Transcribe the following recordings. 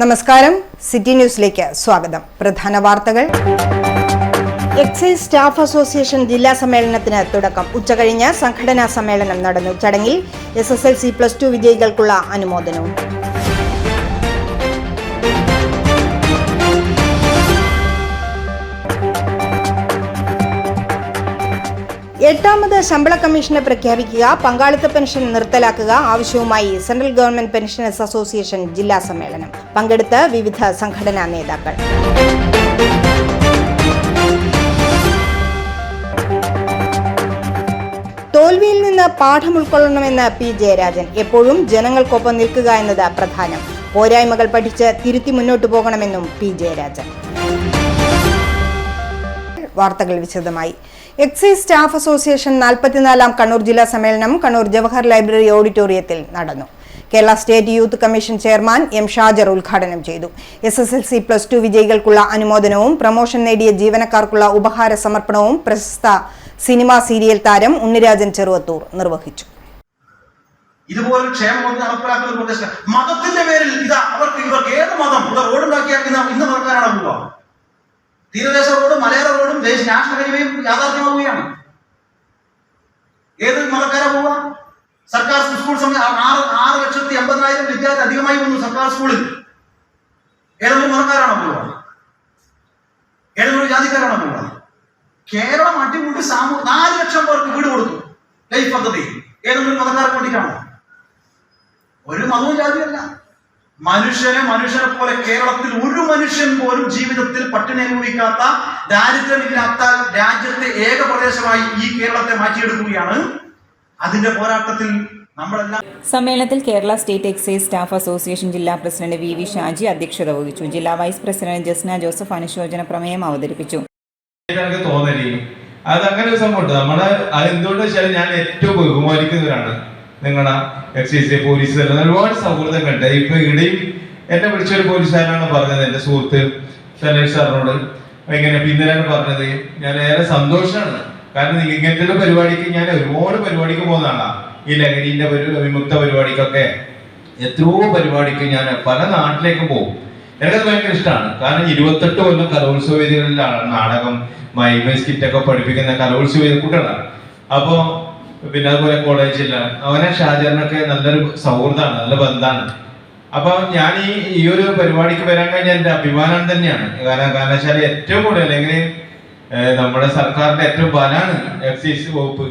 നമസ്കാരം, സിറ്റി ന്യൂസിലേക്ക് സ്വാഗതം. പ്രധാന വാർത്തകൾ. എക്സൈസ് സ്റ്റാഫ് അസോസിയേഷൻ ജില്ലാ സമ്മേളനത്തിന് തുടക്കം. ഉച്ചകഴിഞ്ഞ് സംഘടനാ സമ്മേളനം നടന്നു. ചടങ്ങിൽ SSLC+2 വിജയികൾക്കുള്ള അനുമോദനവും. എട്ടാമത് ശമ്പള കമ്മീഷനെ പ്രഖ്യാപിക്കുക, പങ്കാളിത്ത പെൻഷൻ നിർത്തലാക്കുക ആവശ്യവുമായി സെൻട്രൽ ഗവൺമെന്റ് പെൻഷനേഴ്സ് അസോസിയേഷൻ ജില്ലാ സമ്മേളനം. പങ്കെടുത്ത് വിവിധ സംഘടനാ നേതാക്കൾ. തോൽവിയിൽ നിന്ന് പാഠം ഉൾക്കൊള്ളണമെന്ന് P. ജയരാജൻ. എപ്പോഴും ജനങ്ങൾക്കൊപ്പം നിൽക്കുക എന്നത് പ്രധാനം. പോരായ്മകൾ പഠിച്ച് തിരുത്തി മുന്നോട്ടു പോകണമെന്നും P. ജയരാജൻ. വാർത്തകൾ വിശദമായി. എക്സൈസ് സ്റ്റാഫ് അസോസിയേഷൻ 44ാം കണ്ണൂർ ജില്ലാ സമ്മേളനം കണ്ണൂർ ജവഹർ ലൈബ്രറി ഓഡിറ്റോറിയത്തിൽ നടന്നു. Kerala state youth commission chairman M. Shajar ഉദ്ഘാടനം ചെയ്തു. SSLC+2 വിജയികൾക്കുള്ള അനുമോദനവും പ്രമോഷൻ നേടിയ ജീവനക്കാർക്കുള്ള ഉപഹാര സമർപ്പണവും പ്രശസ്ത സിനിമാ സീരിയൽ താരം ഉണ്ണിരാജൻ ചെറുവത്തൂർ നിർവഹിച്ചു. ഇതുപോലെ ക്ഷേമം നടപ്പിലാക്കുന്ന പ്രദേശം മതത്തിന്റെ പേരിൽ ഇവർക്ക് ഏത് മതം റോഡുണ്ടാക്കിയാൽ ഇന്ന് നടക്കാനാണ് പോവുക. തീരദേശ റോഡും മലയാള റോഡും നാഷണൽ ഹൈവേയും യാഥാർത്ഥ്യമാവുകയാണ്. ഏത് മതക്കാരാ പോവുക? സർക്കാർ സ്കൂൾ 6,80,000 വിദ്യാർത്ഥി അധികമായി വന്നു സർക്കാർ സ്കൂളിൽ. ഏതെങ്കിലും മതക്കാരാണോ പോവുക? ഏതെങ്കിലും ജാതിക്കാരാണോ പോവുക? കേരളം അടിമുടി 4 ലക്ഷം പേർക്ക് വീട് കൊടുത്തു ലൈഫ് പദ്ധതി. ഏതെങ്കിലും മതക്കാർക്ക് വേണ്ടിയിട്ടാണോ? ഒരു മതവും ജാതിയല്ല. മനുഷ്യനെ പോലെ കേരളത്തിൽ ഒരു മനുഷ്യൻ പോലും ജീവിതത്തിൽ പട്ടിണി അനുഭവിക്കാത്ത, ദാരിദ്ര്യമില്ലാത്ത രാജ്യത്തെ ഏക പ്രദേശമായി ഈ കേരളത്തെ മാറ്റിയെടുക്കുകയാണ്. അതിന്റെ പോരാട്ടത്തിൽ നമ്മളെല്ലാം. സമ്മേളനത്തിൽ Kerala state excise staff association ജില്ലാ പ്രസിഡന്റ് V. ഷാജി അധ്യക്ഷത വഹിച്ചു. ജില്ലാ വൈസ് പ്രസിഡന്റ് ജസ്ന ജോസഫ് അനുശോചന പ്രമേയം അവതരിപ്പിച്ചു. അതങ്ങനെ ഒരു സംഭവം എന്തുകൊണ്ട് വെച്ചാൽ ഞാൻ ഏറ്റവും ബഹുമാനിക്കുന്നവരാണ് നിങ്ങളുടെ എക്സൈസ് പോലീസ് ഒരുപാട് സൗഹൃദങ്ങളുണ്ട്. ഇപ്പൊ ഇവിടെയും എന്നെ വിളിച്ചൊരു പോലീസുകാരനാണ് പറഞ്ഞത്, എന്റെ സുഹൃത്ത് സനേഷ് സാറിനോട് ഇങ്ങനെ പിന്നലാണ് പറഞ്ഞത്. ഞാൻ ഏറെ സന്തോഷമാണ്. കാരണം ഇങ്ങനത്തെ പരിപാടിക്ക് ഞാൻ ഒരുപാട് പരിപാടിക്ക് പോകുന്നതാണ്. ഈ ലഹരിന്റെ വിമുക്ത പരിപാടിക്കൊക്കെ എത്രയോ പരിപാടിക്ക് ഞാൻ പല നാട്ടിലേക്കും പോകും. എനിക്കത് ഭയങ്കര ഇഷ്ടമാണ്. കാരണം 28 കൊല്ലം കലോത്സവ വേദികളിലാണ് നാടകം, മൈമേസ് കിറ്റൊക്കെ പഠിപ്പിക്കുന്ന കലോത്സവ കുട്ടികളാണ്. അപ്പോ പിന്നെ അതുപോലെ കോളേജില്ല അവനെ ഷാജറിനൊക്കെ നല്ലൊരു സൗഹൃദമാണ്, നല്ല ബന്ധമാണ്. അപ്പൊ ഞാൻ ഈ ഒരു പരിപാടിക്ക് വരാൻ കഴിഞ്ഞാൽ എന്റെ അഭിമാനം തന്നെയാണ്. കാരണം വെച്ചാൽ ഏറ്റവും കൂടുതൽ അല്ലെങ്കിൽ നമ്മുടെ സർക്കാരിന്റെ ഏറ്റവും ബലാണ് എക്സൈസ് വകുപ്പ്.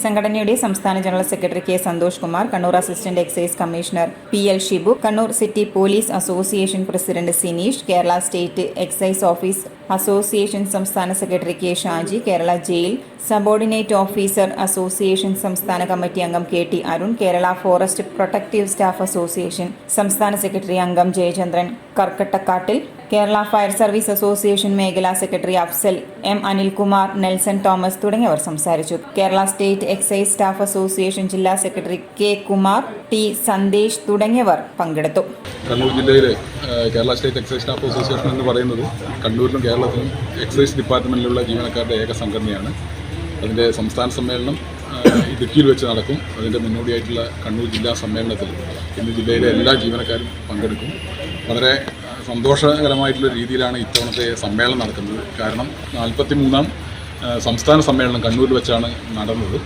സംഘടനയുടെ സംസ്ഥാന general secretary K. Santhosh Kumar, Kannur assistant excise commissioner PL Shibu, Kannur city police association president Sineesh, Kerala state excise office association സംസ്ഥാന secretary K. Shaji, Kerala jail subordinate officer association സംസ്ഥാന കമ്മിറ്റി അംഗം KT Arun, Kerala forest protective staff association സംസ്ഥാന സെക്രട്ടറി അംഗം ജയചന്ദ്രൻ കർക്കട്ടക്കാട്ടിൽ, കേരള ഫയർ സർവീസ് അസോസിയേഷൻ മേഖലാ secretary Afsal M. Anilkumar, Nelson Thomas തുടങ്ങിയവർ സംസാരിച്ചു. Kerala state excise staff association ജില്ലാ secretary K. Kumar, T. Sandesh തുടങ്ങിയവർ പങ്കെടുത്തു. കണ്ണൂർ ജില്ലയിലെ Kerala state excise staff association എന്ന് പറയുന്നത് കണ്ണൂരിലും കേരളത്തിലും എക്സൈസ് ഡിപ്പാർട്ട്മെന്റിലുള്ള ജീവനക്കാരുടെ ഏക സംഘടനയാണ്. അതിൻ്റെ സംസ്ഥാന സമ്മേളനം ഇടുക്കിയിൽ വെച്ച് നടക്കും. അതിൻ്റെ മുന്നോടിയായിട്ടുള്ള കണ്ണൂർ ജില്ലാ സമ്മേളനത്തിൽ ഇന്ന് ജില്ലയിലെ എല്ലാ ജീവനക്കാരും പങ്കെടുക്കും. വളരെ സന്തോഷകരമായിട്ടുള്ള രീതിയിലാണ് ഇത്തവണത്തെ സമ്മേളനം നടക്കുന്നത്. കാരണം 43ാം സംസ്ഥാന സമ്മേളനം കണ്ണൂരിൽ വെച്ചാണ് നടന്നത്.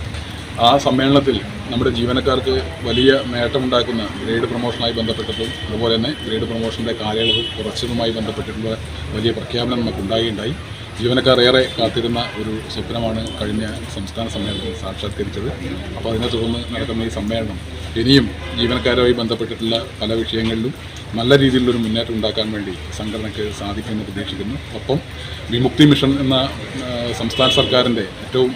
ആ സമ്മേളനത്തിൽ നമ്മുടെ ജീവനക്കാർക്ക് വലിയ നേട്ടമുണ്ടാക്കുന്ന ഗ്രേഡ് പ്രൊമോഷനുമായി ബന്ധപ്പെട്ടതും അതുപോലെ തന്നെ ഗ്രേഡ് പ്രൊമോഷൻ്റെ കാലയളവ് കുറച്ചതുമായി ബന്ധപ്പെട്ടിട്ടുള്ള വലിയ പ്രഖ്യാപനം നമുക്കുണ്ടായി. ജീവനക്കാർ ഏറെ കാത്തിരുന്ന ഒരു സ്വപ്നമാണ് കഴിഞ്ഞ സംസ്ഥാന സമ്മേളനത്തിൽ സാക്ഷാത്കരിച്ചത്. അപ്പോൾ അതിനെ തുടർന്ന് നടക്കുന്ന ഈ സമ്മേളനം ഇനിയും ജീവനക്കാരുമായി ബന്ധപ്പെട്ടിട്ടുള്ള പല വിഷയങ്ങളിലും നല്ല രീതിയിലൊരു മുന്നേറ്റം ഉണ്ടാക്കാൻ വേണ്ടി സംഘടനയ്ക്ക് സാധിക്കുമെന്ന് പ്രതീക്ഷിക്കുന്നു. ഒപ്പം വിമുക്തി മിഷൻ എന്ന സംസ്ഥാന സർക്കാരിൻ്റെ ഏറ്റവും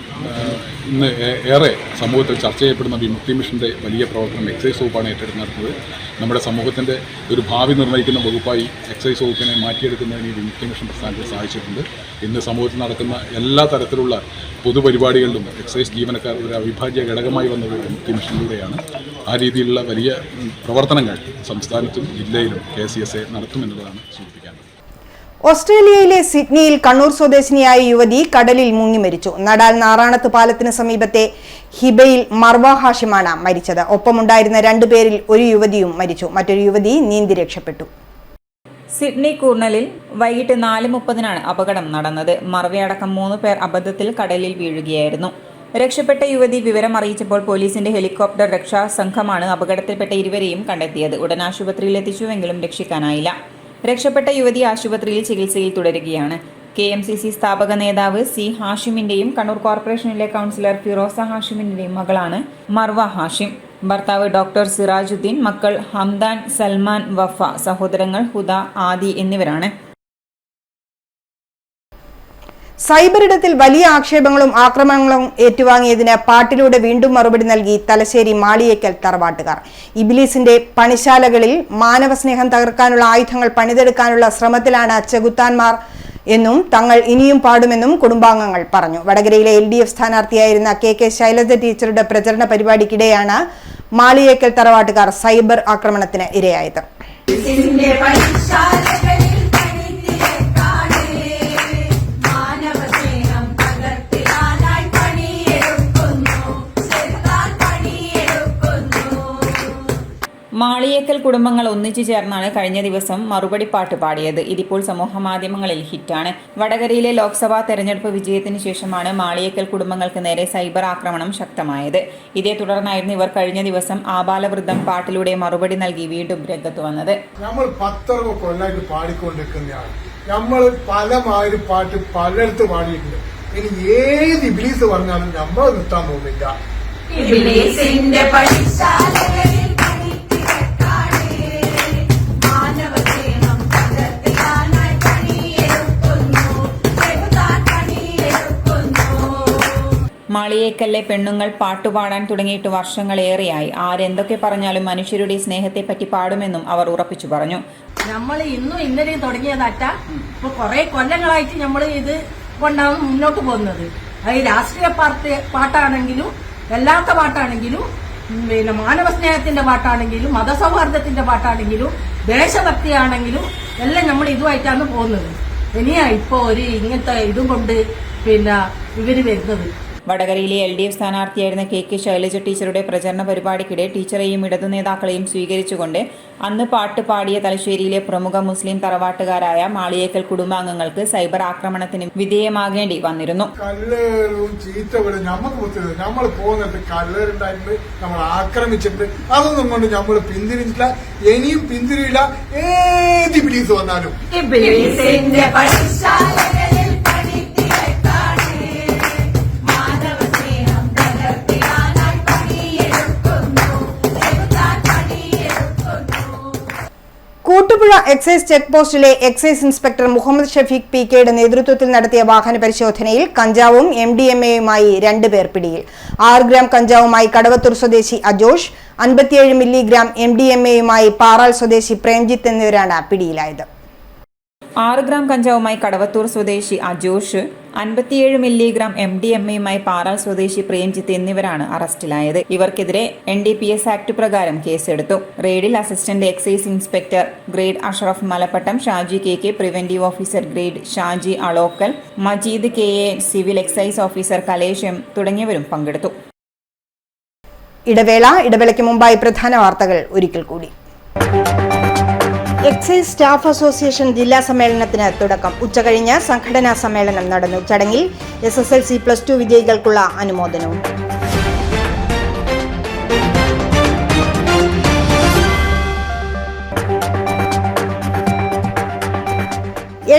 ഇന്ന് ഏറെ സമൂഹത്തിൽ ചർച്ച ചെയ്യപ്പെടുന്ന വിമുക്തി മിഷൻ്റെ വലിയ പ്രവർത്തനം എക്സൈസ് വകുപ്പാണ് ഏറ്റെടുത്ത് നടത്തുന്നത്. നമ്മുടെ സമൂഹത്തിൻ്റെ ഒരു ഭാവി നിർണ്ണയിക്കുന്ന വകുപ്പായി എക്സൈസ് വകുപ്പിനെ മാറ്റിയെടുക്കുന്നതിന് ഈ വിമുക്തി മിഷൻ പ്രസ്ഥാനത്തിൽ സാധിച്ചിട്ടുണ്ട്. ഇന്ന് സമൂഹത്തിൽ നടക്കുന്ന എല്ലാ തരത്തിലുള്ള പൊതുപരിപാടികളിലും എക്സൈസ് ജീവനക്കാർ ഒരു അവിഭാജ്യ ഘടകമായി വന്നത് വിമുക്തി മിഷനിലൂടെയാണ്. ആ രീതിയിലുള്ള വലിയ പ്രവർത്തനങ്ങൾ സംസ്ഥാനത്തും ജില്ലയിലും KCSA നടത്തുമെന്നുള്ളതാണ് സൂചിപ്പിക്കാനുള്ളത്. ഓസ്ട്രേലിയയിലെ സിഡ്നിയിൽ കണ്ണൂർ സ്വദേശിനിയായ യുവതി കടലിൽ മുങ്ങി മരിച്ചു. നടാൽ നാറാണത്ത് പാലത്തിന് സമീപത്തെ ഹിബയിൽ മർവ ഹാഷിമാണ് മരിച്ചത്. ഒപ്പമുണ്ടായിരുന്ന 2 പേരിൽ ഒരു യുവതിയും മരിച്ചു. മറ്റൊരു യുവതി നീന്തി രക്ഷപ്പെട്ടു. സിഡ്നി കൂർണലിൽ വൈകിട്ട് 4:30 അപകടം നടന്നത്. മറവിയടക്കം 3 പേർ അബദ്ധത്തിൽ കടലിൽ വീഴുകയായിരുന്നു. രക്ഷപ്പെട്ട യുവതി വിവരം അറിയിച്ചപ്പോൾ പോലീസിന്റെ ഹെലികോപ്റ്റർ രക്ഷാ സംഘമാണ് അപകടത്തിൽപ്പെട്ട ഇരുവരെയും കണ്ടെത്തിയത്. ഉടൻ ആശുപത്രിയിൽ എത്തിച്ചുവെങ്കിലും രക്ഷിക്കാനായില്ല. രക്ഷപ്പെട്ട യുവതി ആശുപത്രിയിൽ ചികിത്സയിൽ തുടരുകയാണ്. KMCC സ്ഥാപക നേതാവ് C. ഹാഷിമിന്റെയും കണ്ണൂർ കോർപ്പറേഷനിലെ കൗൺസിലർ ഫിറോസ ഹാഷിമിന്റെയും മകളാണ് മർവ ഹാഷിം. ഭർത്താവ് ഡോക്ടർ സിറാജുദ്ദീൻ, മക്കൾ ഹംദാൻ, സൽമാൻ, വഫ, സഹോദരങ്ങൾ ഹുദ, ആദി എന്നിവരാണ്. സൈബർ ഇടത്തിൽ വലിയ ആക്ഷേപങ്ങളും ആക്രമണങ്ങളും ഏറ്റുവാങ്ങിയതിന് പാട്ടിലൂടെ വീണ്ടും മറുപടി നൽകി തലശ്ശേരി മാളിയേക്കൽ തറവാട്ടുകാർ. ഇബ്ലീസിന്റെ പണിശാലകളിൽ മാനവസ്നേഹം തകർക്കാനുള്ള ആയുധങ്ങൾ പണിതെടുക്കാനുള്ള ശ്രമത്തിലാണ് ചെകുത്താന്മാർ എന്നും തങ്ങൾ ഇനിയും പാടുമെന്നും കുടുംബാംഗങ്ങൾ പറഞ്ഞു. വടകരയിലെ LDF സ്ഥാനാർത്ഥിയായിരുന്ന KK ശൈലജ ടീച്ചറുടെ പ്രചരണ പരിപാടിക്കിടെയാണ് മാളിയേക്കൽ തറവാട്ടുകാർ സൈബർ ആക്രമണത്തിന് ഇരയായത്. മാളിയേക്കൽ കുടുംബങ്ങൾ ഒന്നിച്ചു ചേർന്നാണ് കഴിഞ്ഞ ദിവസം മറുപടി പാട്ട് പാടിയത്. ഇതിപ്പോൾ സമൂഹമാധ്യമങ്ങളിൽ ഹിറ്റാണ്. വടകരയിലെ ലോക്സഭാ തെരഞ്ഞെടുപ്പ് വിജയത്തിന് ശേഷമാണ് മാളിയേക്കൽ കുടുംബങ്ങൾക്ക് നേരെ സൈബർ ആക്രമണം ശക്തമായത്. ഇതേ തുടർന്നായിരുന്നു ഇവർ കഴിഞ്ഞ ദിവസം ആബാലവൃദ്ധം പാട്ടിലൂടെ മറുപടി നൽകി വീണ്ടും രംഗത്ത് വന്നത്. നമ്മൾ 10 കൊല്ലമായിട്ട് പാടിക്കൊണ്ടിരിക്കുന്നതാണ്. നമ്മൾ പലമാതിരി പാട്ട് പലയിടത്ത് പാടിയിട്ടുണ്ട്. ഇനി ഏത് ഇബ്ലീസ് പറഞ്ഞാലും നമ്മൾ നിർത്താൻ പോകുന്നില്ല. മാളിയേക്കലിലെ പെണ്ണുങ്ങൾ പാട്ടുപാടാൻ തുടങ്ങിയിട്ട് വർഷങ്ങളേറെയായി. ആരെന്തൊക്കെ പറഞ്ഞാലും മനുഷ്യരുടെ സ്നേഹത്തെപ്പറ്റി പാടുമെന്നും അവർ ഉറപ്പിച്ചു പറഞ്ഞു. നമ്മൾ ഇന്നലെയും തുടങ്ങിയതാറ്റ ഇപ്പൊ കുറെ കൊല്ലങ്ങളായിട്ട് നമ്മൾ ഇത് കൊണ്ടാണ് മുന്നോട്ട് പോകുന്നത്. അത് രാഷ്ട്രീയ പാട്ടാണെങ്കിലും അല്ലാത്ത പാട്ടാണെങ്കിലും പിന്നെ മാനവ സ്നേഹത്തിന്റെ പാട്ടാണെങ്കിലും മതസൗഹാർദ്ദത്തിന്റെ പാട്ടാണെങ്കിലും ദേശഭക്തിയാണെങ്കിലും എല്ലാം നമ്മൾ ഇതുമായിട്ടാണ് പോകുന്നത്. ഇനിയാ ഇപ്പൊ ഒരു ഇങ്ങനത്തെ ഇതും കൊണ്ട് പിന്നെ ഇവര് വരുന്നത്. വടകരയിലെ LDF സ്ഥാനാർത്ഥിയായിരുന്ന KK ശൈലജ ടീച്ചറുടെ പ്രചരണ പരിപാടിക്കിടെ ടീച്ചറെയും ഇടതു നേതാക്കളെയും സ്വീകരിച്ചുകൊണ്ട് അന്ന് പാട്ട് പാടിയ തലശ്ശേരിയിലെ പ്രമുഖ മുസ്ലിം തറവാട്ടുകാരായ മാളിയേക്കൽ കുടുംബാംഗങ്ങൾക്ക് സൈബർ ആക്രമണത്തിന് വിധേയമാകേണ്ടി വന്നിരുന്നു. കല്ലേറും ചീത്തവിടും നമുക്ക് പറ്റുന്നത്. നമ്മൾ പോകുന്നിട്ട് കല്ലേറുണ്ടായിട്ട് നമ്മൾ ആക്രമിച്ചിട്ട് അതൊന്നും കൊണ്ട് നമ്മൾ പിന്തിരിഞ്ഞില്ല, ഇനിയും പിന്തിരിയില്ല. ഏത് ഇബ്ലീസ് വന്നാലും കൂട്ടുപുഴ എക്സൈസ് ചെക്ക് പോസ്റ്റിലെ എക്സൈസ് ഇൻസ്പെക്ടർ മുഹമ്മദ് ഷഫീഖ് PKയുടെ നേതൃത്വത്തിൽ നടത്തിയ വാഹന പരിശോധനയിൽ കഞ്ചാവും MDMAയുമായി 2 പേർ പിടിയിൽ. 6 ഗ്രാം കഞ്ചാവുമായി കടവത്തൂർ സ്വദേശി അജോഷ്, 57 മില്ലിഗ്രാം MDMAയുമായി പാറാൽ സ്വദേശി പ്രേംജിത്ത് എന്നിവരാണ് പിടിയിലായത്. 6 ഗ്രാം കഞ്ചാവുമായി കടവത്തൂർ സ്വദേശി അജോഷ്, 57 മില്ലിഗ്രാം MDMAയുമായി പാറാൽ സ്വദേശി പ്രേംജിത്ത് എന്നിവരാണ് അറസ്റ്റിലായത്. ഇവർക്കെതിരെ NDPS ആക്ട് പ്രകാരം കേസെടുത്തു. റെയ്ഡിൽ assistant excise inspector grade Ashraf Malappattam, Shaji KK preventive officer grade Shaji Alokkal, Majeed KA civil excise officer Kalesh M തുടങ്ങിയവരും പങ്കെടുത്തു. ഇടവേളയ്ക്ക് മുമ്പായി പ്രധാന വാർത്തകൾ ഒരിക്കൽ കൂടി. എക്സൈസ് സ്റ്റാഫ് അസോസിയേഷൻ ജില്ലാ സമ്മേളനത്തിന് തുടക്കം. ഉച്ചകഴിഞ്ഞ് സംഘടനാ സമ്മേളനം നടന്നു. ചടങ്ങിൽ SSLC+2 വിജയികൾക്കുള്ള അനുമോദനവും.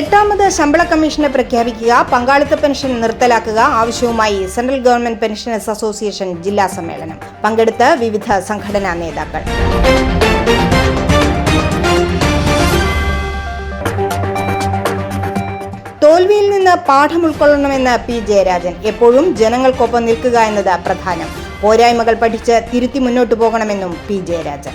എട്ടാമത് ശമ്പള കമ്മീഷനെ പ്രഖ്യാപിക്കുക, പങ്കാളിത്ത പെൻഷൻ നിർത്തലാക്കുക ആവശ്യവുമായി സെൻട്രൽ ഗവൺമെന്റ് പെൻഷനേഴ്സ് അസോസിയേഷൻ ജില്ലാ സമ്മേളനം. പങ്കെടുത്ത് വിവിധ സംഘടനാ നേതാക്കൾ. തോൽവിയിൽ നിന്ന് പാഠം ഉൾക്കൊള്ളണമെന്ന് P. ജയരാജൻ. എപ്പോഴും ജനങ്ങൾക്കൊപ്പം നിൽക്കുക എന്നത് പ്രധാനം. പോരായ്മകൾ പഠിച്ച് തിരുത്തി മുന്നോട്ടു പോകണമെന്നും P. ജയരാജൻ.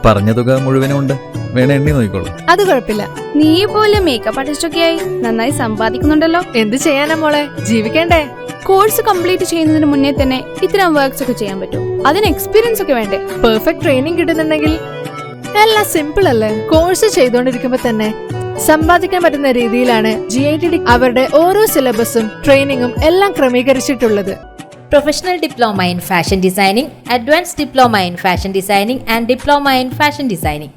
പറഞ്ഞ തുക മുഴുവനുണ്ട്, വേണേ എണ്ണി നോക്കിക്കോളൂ. അത് കുഴപ്പമില്ല. നീ പോലെ മേക്കപ്പ് ആർട്ടിസ്റ്റൊക്കെയായി നന്നായി സമ്പാദിക്കുന്നുണ്ടല്ലോ. എന്ത് ചെയ്യാനാ മോളെ, ജീവിക്കണ്ടേ? കോഴ്സ് കംപ്ലീറ്റ് ചെയ്യുന്നതിന് മുന്നേ തന്നെ ഇത്തരം വർക്ക്സ് ഒക്കെ ചെയ്യാൻ പറ്റും. അതിന് എക്സ്പീരിയൻസ് ഒക്കെ വേണ്ടേ? പെർഫെക്റ്റ് ട്രെയിനിങ് കിട്ടുന്നുണ്ടെങ്കിൽ എല്ലാം സിമ്പിൾ അല്ലേ? കോഴ്സ് ചെയ്തുകൊണ്ടിരിക്കുമ്പോ തന്നെ സമ്പാദിക്കാൻ പറ്റുന്ന രീതിയിലാണ് GITD അവരുടെ ഓരോ സിലബസും ട്രെയിനിങ്ങും എല്ലാം ക്രമീകരിച്ചിട്ടുള്ളത്. Professional Diploma in Fashion Designing, Advanced Diploma in Fashion Designing and Diploma in Fashion Designing.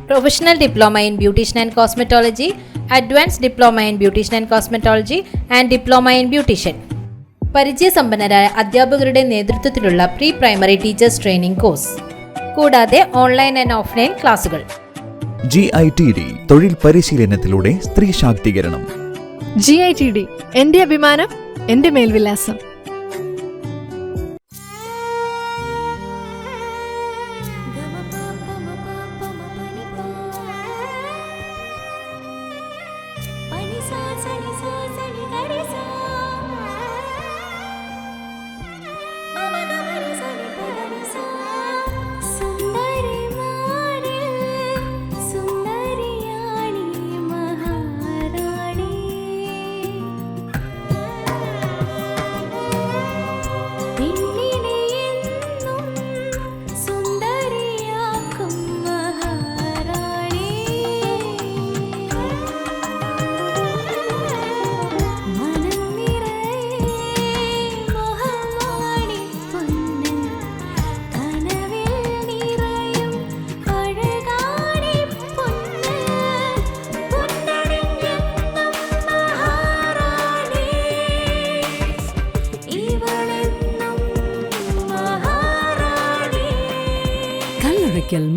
Professional Diploma in Beautician and Cosmetology, Advanced Diploma in Beautician and Cosmetology and Diploma in Beautician. പരിചയസമ്പന്നരായ അധ്യാപകരുടെ നേതൃത്വത്തിലുള്ള pre primary teachers training course, കൂടാതെ online and offline ക്ലാസുകൾ. GITD തൊഴിൽ പരിശീലനത്തിലൂടെ സ്ത്രീ ശാക്തീകരണം. GITD എന്റെ അഭിമാനം, എന്റെ മേൽവിലാസം.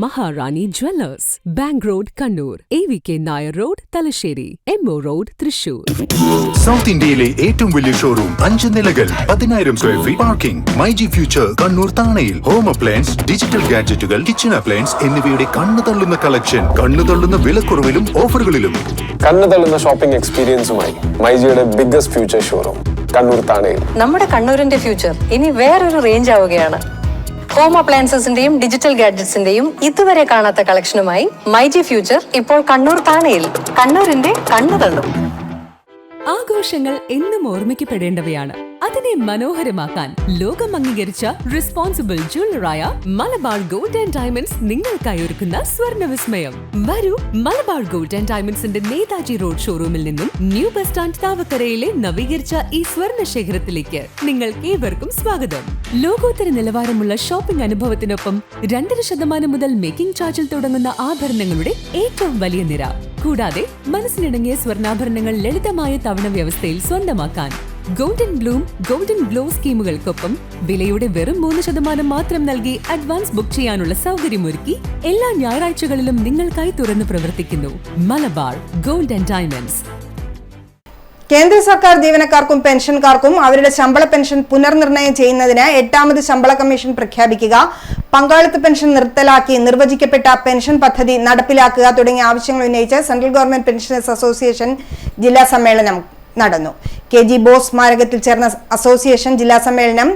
Maharani Jewellers, Bank Road, Kannur, AVK Nair Road, Talasheri, MO Road, Thrissur. South ഇന്ത്യയിലെ ഏറ്റവും വലിയ ഷോറൂം, 5 നിലകൾ, 10,000 square feet parking. MyG future Kannur താണയിൽ. ഹോം അപ്ലയൻസ്, ഡിജിറ്റൽ ഗാഡ്ജറ്റുകൾ, കിച്ചൺ അപ്ലയൻസ് എന്നിവയുടെ കണ്ണു തള്ളുന്ന കളക്ഷൻ, കണ്ണു തള്ളുന്ന വിലക്കുറവിലും ഓഫറുകളിലും. കണ്ണു തള്ളുന്ന ഷോപ്പിംഗ് എക്സ്പീരിയൻസുമായി മൈജിയുടെ ബിഗ്ഗസ്റ്റ് ഫ്യൂച്ചർ ഷോറൂം കണ്ണൂർ താണയിൽ. നമ്മുടെ കണ്ണൂരിന്റെ ഫ്യൂച്ചർ ഇനി വേറൊരു റേഞ്ച് ആവുകയാണ്. ഹോം അപ്ലയൻസസിന്റെയും ഡിജിറ്റൽ ഗാഡ്ജറ്റ്സിന്റെയും ഇതുവരെ കാണാത്ത കളക്ഷനുമായി മൈജി ഫ്യൂച്ചർ ഇപ്പോൾ കണ്ണൂർ താണയിൽ. കണ്ണൂരിന്റെ കണ്ണു തള്ളും. ആഘോഷങ്ങൾ എന്നും ഓർമ്മിക്കപ്പെടേണ്ടവയാണ്. അതിനെ മനോഹരമാക്കാൻ ലോകം അംഗീകരിച്ച റെസ്പോൺസിബിൾ ജ്വല്ലറായ മലബാർ ഗോൾഡ് ആൻഡ് ഡയമണ്ട്സ് നിങ്ങൾക്കായി ഒരുക്കുന്ന സ്വർണ്ണ വിസ്മയം. വരൂ, മലബാർ ഗോൾഡ് ആൻഡ് ഡയമണ്ട്സിന്റെ നേതാജി റോഡ് ഷോറൂമിൽ നിന്നും ന്യൂ ബസ് സ്റ്റാൻഡ് താവക്കരയിലെ നവീകരിച്ച ഈ സ്വർണ്ണ ശേഖരത്തിലേക്ക് നിങ്ങൾക്ക് ഏവർക്കും സ്വാഗതം. ലോകോത്തര നിലവാരമുള്ള ഷോപ്പിംഗ് അനുഭവത്തിനൊപ്പം 2% മുതൽ മേക്കിംഗ് ചാർജിൽ തുടങ്ങുന്ന ആഭരണങ്ങളുടെ ഏറ്റവും വലിയ നിര, കൂടാതെ മനസ്സിനിണങ്ങിയ സ്വർണ്ണാഭരണങ്ങൾ ലളിതമായ തവണ വ്യവസ്ഥയിൽ സ്വന്തമാക്കാൻ ഗോൾഡൻ ബ്ലൂം, ഗോൾഡൻ ഗ്ലോ സ്കീമുകൾക്കൊപ്പം വിലയുടെ വെറും 3% മാത്രം നൽകി അഡ്വാൻസ് ബുക്ക് ചെയ്യാനുള്ള സൗകര്യമൊരുക്കി എല്ലാ ഞായറാഴ്ചകളിലും നിങ്ങൾക്കായി തുറന്നു പ്രവർത്തിക്കുന്നു മലബാർ ഗോൾഡ് ആൻഡ് ഡയമണ്ട്സ്. കേന്ദ്ര സർക്കാർ ജീവനക്കാർക്കും പെൻഷൻകാർക്കും അവരുടെ ശമ്പള പെൻഷൻ പുനർനിർണയം ചെയ്യുന്നതിന് 8ാമത് ശമ്പള കമ്മീഷൻ പ്രഖ്യാപിക്കുക, പങ്കാളിത്ത പെൻഷൻ നിർത്തലാക്കി നിർവചിക്കപ്പെട്ട പെൻഷൻ പദ്ധതി നടപ്പിലാക്കുക തുടങ്ങിയ ആവശ്യങ്ങൾ ഉന്നയിച്ച് സെൻട്രൽ ഗവൺമെന്റ് പെൻഷനേഴ്സ് അസോസിയേഷൻ ജില്ലാ സമ്മേളനം നടന്നു. KG ബോസ് സ്മാരകത്തിൽ ചേർന്ന അസോസിയേഷൻ ജില്ലാ സമ്മേളനം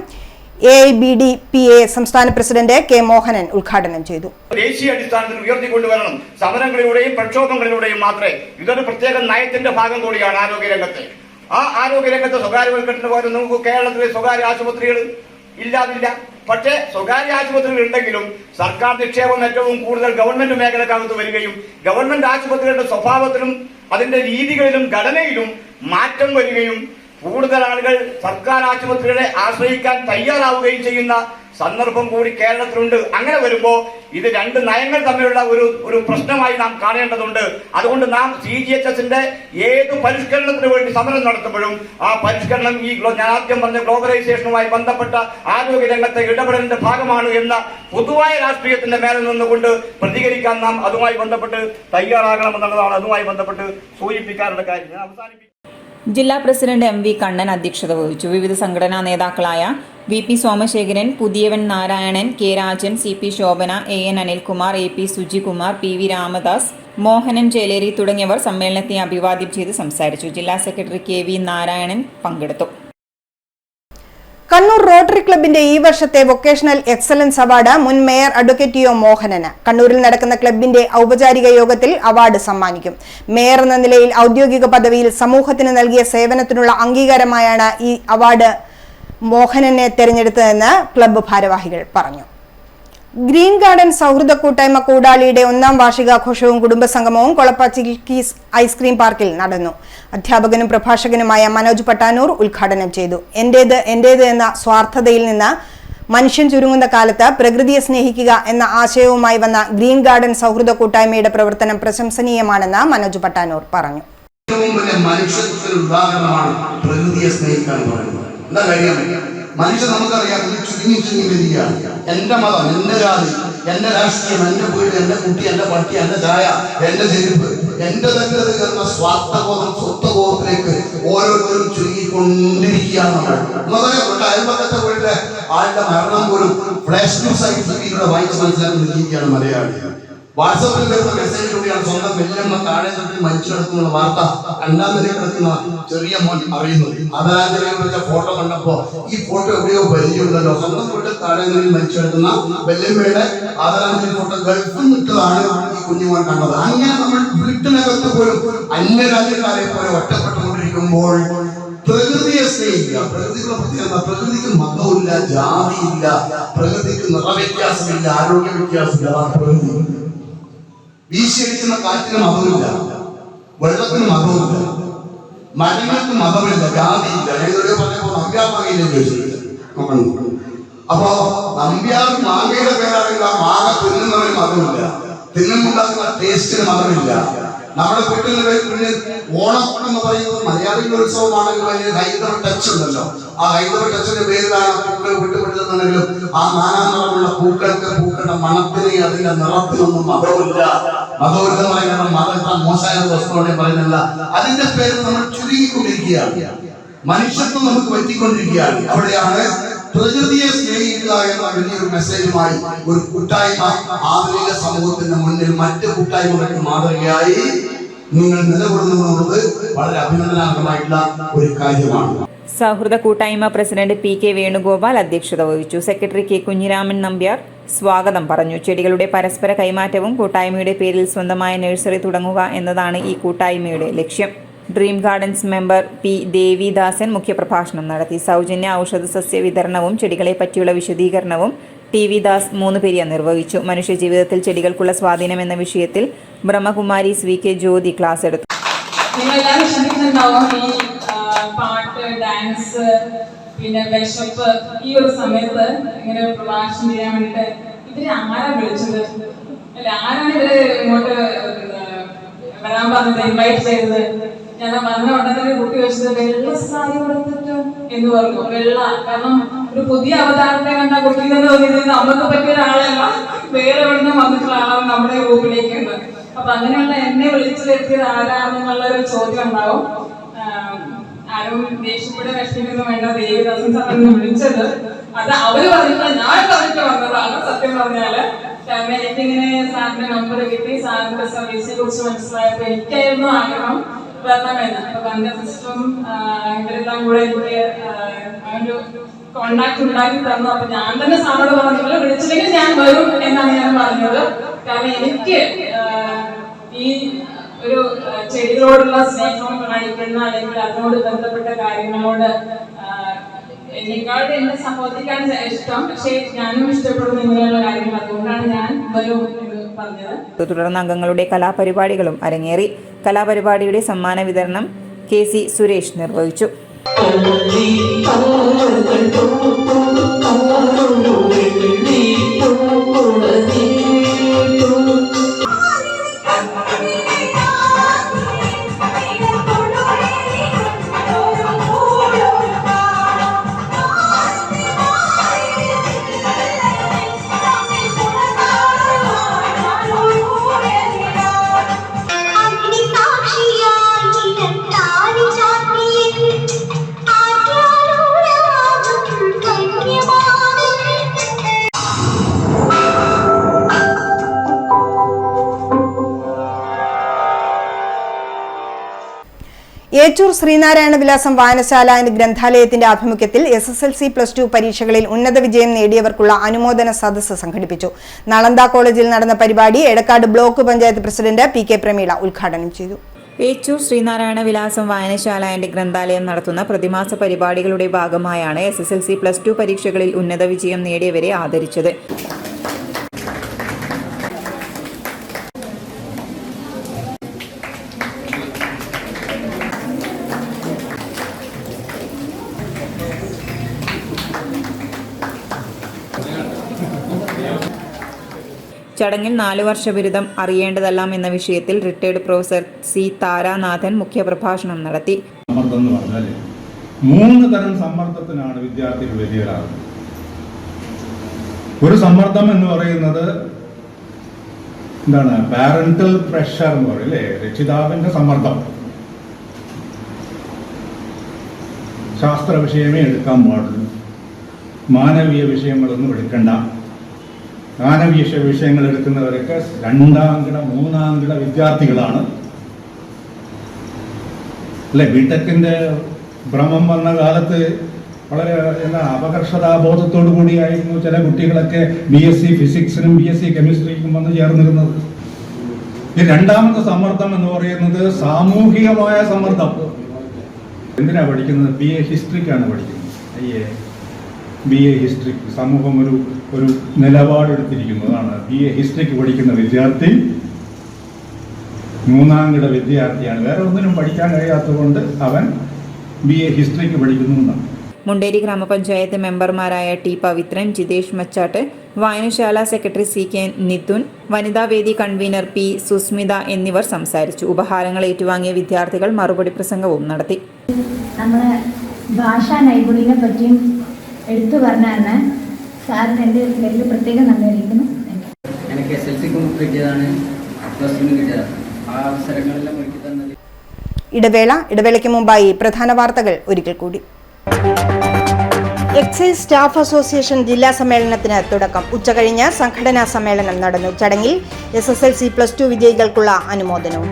AIBDPA സംസ്ഥാന പ്രസിഡന്റ് K മോഹനൻ ഉദ്ഘാടനം ചെയ്തു. ദേശീയ അടിസ്ഥാനത്തിൽ ഉയർത്തിക്കൊണ്ടുവരണം. സമരങ്ങളിലൂടെയും പ്രക്ഷോഭങ്ങളിലൂടെയും മാത്രമേ. ഇതൊരു പ്രത്യേക നയത്തിന്റെ ഭാഗം കൂടിയാണ് ആരോഗ്യരംഗത്തെ. ആ ആരോഗ്യരംഗത്തെ സ്വകാര്യവൽക്കരണത്തിന് പകരം നമുക്ക് കേരളത്തിലെ സ്വകാര്യ ആശുപത്രികൾ ഇല്ലാതില്ല. പക്ഷേ സ്വകാര്യ ആശുപത്രികൾ ഉണ്ടെങ്കിലും സർക്കാർ നിക്ഷേപം ഏറ്റവും കൂടുതൽ ഗവൺമെന്റ് മേഖലക്കകത്ത് വരികയും ഗവൺമെന്റ് ആശുപത്രികളുടെ സ്വഭാവത്തിലും അതിന്റെ രീതികളിലും ഘടനയിലും മാറ്റം വരികയും കൂടുതൽ ആളുകൾ സർക്കാർ ആശുപത്രികളെ ആശ്രയിക്കാൻ തയ്യാറാവുകയും ചെയ്യുന്ന സന്ദർഭം കൂടി കേരളത്തിലുണ്ട്. അങ്ങനെ വരുമ്പോൾ ഇത് രണ്ട് നയങ്ങൾ തമ്മിലുള്ള ഒരു പ്രശ്നമായി നാം കാണേണ്ടതുണ്ട്. അതുകൊണ്ട് നാം CGHSന്റെ ഏത് പരിഷ്കരണത്തിന് വേണ്ടി സമരം നടത്തുമ്പോഴും ആ പരിഷ്കരണം ഈ ഞാൻ ആദ്യം പറഞ്ഞ ഗ്ലോബലൈസേഷനുമായി ബന്ധപ്പെട്ട ആരോഗ്യരംഗത്തെ ഇടപെടലിന്റെ ഭാഗമാണ് എന്ന പൊതുവായ രാഷ്ട്രീയത്തിന്റെ മേലെ നിന്നുകൊണ്ട് പ്രതികരിക്കാൻ നാം അതുമായി ബന്ധപ്പെട്ട് തയ്യാറാകണമെന്നുള്ളതാണ് അതുമായി ബന്ധപ്പെട്ട് സൂചിപ്പിക്കാനുള്ള കാര്യം. ഞാൻ അവസാനിപ്പിക്കും. ജില്ലാ പ്രസിഡന്റ് MV കണ്ണൻ അധ്യക്ഷത വഹിച്ചു. വിവിധ സംഘടനാ നേതാക്കളായ VP Somasekharan, പുതിയവൻ Narayanan, K Rajan, CP Shobhana, AN Anilkumar, AP Sujikumar, PV Ramadas, Mohanan Cheleri തുടങ്ങിയവർ സമ്മേളനത്തെ അഭിവാദ്യം ചെയ്ത് സംസാരിച്ചു. ജില്ലാ സെക്രട്ടറി KV നാരായണൻ പങ്കെടുത്തു. കണ്ണൂർ റോട്ടറി ക്ലബിന്റെ ഈ വർഷത്തെ വൊക്കേഷണൽ എക്സലൻസ് അവാർഡ് മുൻ മേയർ അഡ്വക്കേറ്റ് TO മോഹനന്. കണ്ണൂരിൽ നടക്കുന്ന ക്ലബിന്റെ ഔപചാരിക യോഗത്തിൽ അവാർഡ് സമ്മാനിക്കും. മേയർ എന്ന നിലയിൽ ഔദ്യോഗിക പദവിയിൽ സമൂഹത്തിന് നൽകിയ സേവനത്തിനുള്ള അംഗീകാരമായാണ് ഈ അവാർഡ് മോഹനനെ തെരഞ്ഞെടുത്തതെന്ന് ക്ലബ്ബ് ഭാരവാഹികൾ പറഞ്ഞു. ഗ്രീൻ ഗാർഡൻ സൗഹൃദ കൂട്ടായ്മ കൂടാളിയുടെ 1ാം വാർഷികാഘോഷവും കുടുംബസംഗമവും കൊളപ്പാച്ചിൽ ഐസ്ക്രീം പാർക്കിൽ നടന്നു. അധ്യാപകനും പ്രഭാഷകനുമായ മനോജ് പട്ടാനൂർ ഉദ്ഘാടനം ചെയ്തു. എന്റേത് എന്റേത് എന്ന സ്വാർത്ഥതയിൽ നിന്ന് മനുഷ്യൻ ചുരുങ്ങുന്ന കാലത്ത് പ്രകൃതിയെ സ്നേഹിക്കുക എന്ന ആശയവുമായി വന്ന ഗ്രീൻ ഗാർഡൻ സൗഹൃദ കൂട്ടായ്മയുടെ പ്രവർത്തനം പ്രശംസനീയമാണെന്ന് മനോജ് പട്ടാനൂർ പറഞ്ഞു. ഏറ്റവും വലിയ മനുഷ്യത്വത്തിന് ഉദാഹരണമാണ് പ്രകൃതിയെ സ്നേഹിക്കാൻ പറയുന്നത്. എന്താ കാര്യം? മനുഷ്യൻ നമുക്കറിയാം ചുരുങ്ങി വരികയാണ്. എന്റെ മതം, എന്റെ ജാതി, എന്റെ രാഷ്ട്രീയം, എന്റെ വീട്, എന്റെ കുട്ടി, എന്റെ പട്ടി, എന്റെ ചായ, എന്റെ ചെരുപ്പ്, എന്റെ തന്നെ എന്ന സ്വാർത്ഥബോധം സ്വത്വബോധത്തിലേക്ക് ഓരോരുത്തരും ചുരുങ്ങിക്കൊണ്ടിരിക്കുകയാണ്. നമുക്കറിയാം അയൽപക്കത്തെ വീട്ടിലെ ആളുടെ മരണം പോലും ഫ്ലാഷ് ന്യൂസ് ആയി ടിവിയിലൂടെ വായിച്ച് മനസ്സിലാക്കിയിരിക്കുകയാണ് മലയാളി. വാട്സാപ്പിൽ വരുന്ന മെസ്സേജിലൂടെയാണ് സ്വന്തം വല്യമ്മ താഴെ തൊട്ടിൽ മരിച്ചു കിടക്കുന്ന വാർത്ത രണ്ടാം നില കിടക്കുന്ന ചെറിയ മോൻ അറിയുന്നത്. ആദരാഞ്ജലിയിൽ വെച്ച ഫോട്ടോ കണ്ടപ്പോ ഈ ഫോട്ടോ എവിടെയോ പരിചയമുണ്ടല്ലോ. സ്വന്തം വീട്ടിൽ താഴെ നിലയിൽ മരിച്ചു കിടക്കുന്ന വല്യമ്മയുടെ ആദരാഞ്ജലി ഫോട്ടോ ഗൾഫിൽ നിട്ടതാണ് ഈ കുഞ്ഞുമോൻ കണ്ടത്. അങ്ങനെ നമ്മൾ വീട്ടിനകത്ത് പോലും അന്യരാജ്യക്കാരെ പോലെ ഒറ്റപ്പെട്ടുകൊണ്ടിരിക്കുമ്പോൾ പ്രകൃതിയെ സ്നേഹിക്കുക. പ്രകൃതിയുടെ പ്രത്യേകത, പ്രകൃതിക്ക് മതമില്ല, ജാതിയില്ല, പ്രകൃതിക്ക് നിറവ്യത്യാസമില്ല, ആരോഗ്യ വ്യത്യാസമില്ല. പ്രകൃതി വീശിയടിക്കുന്ന കാറ്റിന് മതമില്ല, വെള്ളത്തിന് മതമില്ല, മരങ്ങൾക്ക് മതമില്ല, ജാതിയില്ല. ഏതൊരു പറഞ്ഞപ്പോ നമ്പ്യാർ മാങ്ങയില്ലേ ചോദിച്ചിട്ട്. അപ്പോ നമ്പ്യാർ മാങ്ങയുടെ പേരാണെങ്കിൽ ആ മാങ്ങ തിന്നുന്നവന് മതമില്ല, തിന്നുണ്ടാക്കുന്ന ടേസ്റ്റിന് മതമില്ല. നമ്മുടെ വീട്ടിൽ ഓണം എന്ന് പറയുന്നത് മലയാളികളുടെ ഉത്സവമാണെങ്കിൽ വലിയ ഹൈന്ദവ ടച്ച് ഉണ്ടല്ലോ. ആ ഹൈന്ദവ ടച്ചിന്റെ പേരിലാണ് പൂക്കൾ വിട്ടുപിടുത്തുന്നുണ്ടെങ്കിലും ആ നാനാനിറമുള്ള പൂക്കൾക്ക് പൂക്കളുടെ മണത്തിന് അതിന്റെ നിറത്തിനൊന്നും മതമില്ല. മതമില്ലെന്ന് പറയുന്നത് മതം ഇത്ര മോശമായ വസ്തുവാണ് പറയുന്നില്ല. അതിന്റെ പേരിൽ നമ്മൾ ചുരുങ്ങിക്കൊണ്ടിരിക്കുകയാണ്. മനുഷ്യത്വം നമുക്ക് പറ്റിക്കൊണ്ടിരിക്കുകയാണ്. അവിടെയാണ് പ്രകൃതിയെ സ്നേഹിക്കുക എന്ന വലിയൊരു മെസ്സേജുമായി ഒരു കൂട്ടായ്മ ആധുനിക സമൂഹത്തിന്റെ മുന്നിൽ മറ്റ് കൂട്ടായ്മകൾക്ക് മാതൃകയായി നിങ്ങൾ നിലകൊള്ളുന്നത് വളരെ അഭിനന്ദനാർഹമായിട്ടുള്ള ഒരു കാര്യമാണ്. സൗഹൃദ കൂട്ടായ്മ പ്രസിഡന്റ് പി.കെ. വേണുഗോപാൽ അധ്യക്ഷത വഹിച്ചു. Secretary K. കുഞ്ഞിരാമൻ നമ്പ്യാർ സ്വാഗതം പറഞ്ഞു. ചെടികളുടെ പരസ്പര കൈമാറ്റവും കൂട്ടായ്മയുടെ പേരിൽ സ്വന്തമായ നഴ്സറി തുടങ്ങുക എന്നതാണ് ഈ കൂട്ടായ്മയുടെ ലക്ഷ്യം. Dream gardens member P. Devidasan മുഖ്യപ്രഭാഷണം നടത്തി. സൗജന്യ ഔഷധ സസ്യ വിതരണവും ചെടികളെ പറ്റിയുള്ള വിശദീകരണവും ടി വി ദാസ് 3 പെരിയ നിർവഹിച്ചു. മനുഷ്യ ജീവിതത്തിൽ ചെടികൾക്കുള്ള സ്വാധീനം എന്ന വിഷയത്തിൽ ബ്രഹ്മകുമാരി വി കെ ജ്യോതി ക്ലാസ് എടുത്തു. പാട്ട്, ഡാൻസ്, പിന്നെ വിശപ്പ്, ഈ ഒരു സമയത്ത് ഇങ്ങനെ പ്രഭാഷണം ചെയ്യാൻ വേണ്ടിട്ട് ഇവര് ആരാ വിളിച്ചത്? അല്ല, ആരാണ് ഇവര് ഇങ്ങോട്ട് വരാൻ പറഞ്ഞത്, ഇൻവൈറ്റ് ചെയ്തത്? ഞാൻ വന്ന ഉടനെ കുട്ടി വെച്ചത് വെള്ള സാരി കൊടുത്തിട്ട് എന്ന് പറഞ്ഞു. വെള്ള, കാരണം ഒരു പുതിയ അവതാരത്തെ കണ്ട കുട്ടി എന്ന് തോന്നിയത് നമുക്ക് പറ്റിയ ഒരാളല്ല, വേറെ എവിടുന്ന് വന്നിട്ടുള്ള ആളാണ് നമ്മുടെ ഗ്രൂപ്പിലേക്ക് ഉണ്ട്. അപ്പൊ അങ്ങനെയുള്ള എന്നെ വിളിച്ചു വരുത്തിയത് ആരാണെന്നുള്ള ഒരു ചോദ്യം ഉണ്ടാവും. ആരും ദേഷ്യപ്പെടെ വിഷമിക്കുന്നു വേണ്ട, ദേവിദാസൻ സാറിനെ വിളിച്ചത് അത് അവര് പറഞ്ഞിട്ട് ഞാൻ പറഞ്ഞിട്ട് വന്നതാണ്. സത്യം പറഞ്ഞാല് കാരണം എനിക്കിങ്ങനെ സാറിന്റെ നമ്പർ കിട്ടി, സാറിന്റെ സർവീസിനെ കുറിച്ച് മനസ്സിലായപ്പോ എനിക്കായിരുന്നു ആഗ്രഹം വരണമെന്ന്. അപ്പൊ എന്റെ സിസ്റ്ററും ഇവരെല്ലാം കൂടെ എനിക്ക് ഒരു കോണ്ടാക്ട് ഉണ്ടാക്കി തന്നു. അപ്പൊ ഞാൻ തന്നെ സാറിനോട് പറഞ്ഞില്ല, വിളിച്ചില്ലെങ്കിൽ ഞാൻ വരും എന്നാണ് ഞാൻ പറഞ്ഞത്. കാരണം എനിക്ക് ഈ ഒരു ചെടികളോടുള്ള സ്നേഹം കാണിക്കുന്ന അല്ലെങ്കിൽ അതിനോട് ബന്ധപ്പെട്ട കാര്യങ്ങളോട് എന്നെക്കാളും എന്റെ സഹോദരിക്കാണ് ഇഷ്ടം. പക്ഷെ ഞാനും ഇഷ്ടപ്പെടുന്ന ഇങ്ങനെയുള്ള കാര്യങ്ങൾ, അതുകൊണ്ടാണ് ഞാൻ വരും എന്ന് പറഞ്ഞത്. തുടർന്ന് അംഗങ്ങളുടെ കലാപരിപാടികളും അരങ്ങേറി. കലാപരിപാടിയുടെ സമ്മാന വിതരണം കെ.സി. സുരേഷ് നിർവഹിച്ചു. ഏച്ചൂർ ശ്രീനാരായണ വിലാസം വായനശാല ആൻഡ് ഗ്രന്ഥാലയത്തിന്റെ ആഭിമുഖ്യത്തിൽ SSLC +2 പരീക്ഷകളിൽ ഉന്നത വിജയം നേടിയവർക്കുള്ള അനുമോദന സദസ്സ് സംഘടിപ്പിച്ചു. നളന്ദ കോളേജിൽ നടന്ന പരിപാടി എടക്കാട് ബ്ലോക്ക് പഞ്ചായത്ത് പ്രസിഡന്റ് പി. കെ. പ്രമീള ഉദ്ഘാടനം ചെയ്തു. ഏച്ചൂർ ശ്രീനാരായണ വിലാസം വായനശാല ആൻഡ് ഗ്രന്ഥാലയം നടത്തുന്ന പ്രതിമാസ പരിപാടികളുടെ ഭാഗമായാണ് SSLC +2 പരീക്ഷകളിൽ ഉന്നത വിജയം നേടിയവരെ ആദരിച്ചത്. ചടങ്ങിൽ 4 വർഷ ബിരുദം അറിയേണ്ടതെല്ലാം എന്ന വിഷയത്തിൽ റിട്ടയർഡ് പ്രൊഫസർ സി താരാനാഥൻ മുഖ്യപ്രഭാഷണം നടത്തി. സമ്മർദ്ദം എന്ന് പറഞ്ഞാൽ 3 തരം സമ്മർദ്ദത്തിനാണ് വിദ്യാർത്ഥികൾ വിധേയരാകുന്നത്. ഒരു സമ്മർദ്ദം എന്ന് പറയുന്നത് എന്താണ്? പാരന്റൽ പ്രഷർ എന്ന് പറയും അല്ലേ? രക്ഷിതാവിന്റെ സമ്മർദ്ദം. ശാസ്ത്ര വിഷയമേ എടുക്കാൻ പാടുള്ളൂ, മാനവീയ വിഷയങ്ങളൊന്നും എടുക്കണ്ട. മാനവീയ വിഷയങ്ങൾ എടുക്കുന്നവരൊക്കെ 2ാം കിട 3ാം കിട വിദ്യാർത്ഥികളാണ് അല്ലെ? ബിടെക്കിന്റെ ഭ്രമം വന്ന കാലത്ത് വളരെ അപകർഷതാബോധത്തോടു കൂടിയായിരുന്നു ചില കുട്ടികളൊക്കെ BSc ഫിസിക്സിനും BSc കെമിസ്ട്രിക്കും വന്ന് ചേർന്നിരുന്നത്. ഈ 2ാമത്തെ സമ്മർദ്ദം എന്ന് പറയുന്നത് സാമൂഹികമായ സമ്മർദ്ദം. എന്തിനാ പഠിക്കുന്നത്? BA ഹിസ്റ്ററിക്കാണ് പഠിക്കുന്നത്. BA ഹിസ്റ്ററി സമൂഹം ഒരു നിലപാടെടുത്തിരിക്കുന്നതാണ്. BA ഹിസ്റ്ററിക്ക് പഠിക്കുന്ന വിദ്യാർത്ഥി 3ാം കിട വിദ്യാർത്ഥിയാണ്. വേറെ ഒന്നിനും പഠിക്കാൻ കഴിയാത്തതുകൊണ്ട് അവൻ BA ഹിസ്റ്ററിക്ക് പഠിക്കുന്നു എന്നാണ്. മുണ്ടേരി ഗ്രാമപഞ്ചായത്ത് മെമ്പർമാരായ ടി പവിത്രൻ, ജിതേഷ് മച്ചാട്ട്, വായനശാല സെക്രട്ടറി CK നിതുൻ, വനിതാവേദി കൺവീനർ P സുസ്മിത എന്നിവർ സംസാരിച്ചു. ഉപഹാരങ്ങൾ ഏറ്റുവാങ്ങിയ വിദ്യാർത്ഥികൾ മറുപടി പ്രസംഗവും നടത്തി. നമ്മളെ ഭാഷാ നൈപുണ്യത്തെ പറ്റിയും എടുത്തു പറഞ്ഞാൽ സാറിന് എൻ്റെ പേരിൽ പ്രത്യേകം നന്ദി അറിയിക്കുന്നു. എനിക്ക് SLC-ക്കും കിട്ടിയതാണ്, +2-നും കിട്ടിയതാണ്. ആ അവസരങ്ങളെല്ലാം ഒരുക്കി തന്നത്. ഇടവേളയ്ക്ക് മുമ്പായി പ്രധാന വാർത്തകൾ ഒരിക്കൽ കൂടി. എക്സൈസ് സ്റ്റാഫ് അസോസിയേഷൻ ജില്ലാ സമ്മേളനത്തിന് തുടക്കം. ഉച്ചകഴിഞ്ഞ് സംഘടനാ സമ്മേളനം നടന്നു. ചടങ്ങിൽ SSLC +2 വിജയികൾക്കുള്ള അനുമോദനവും.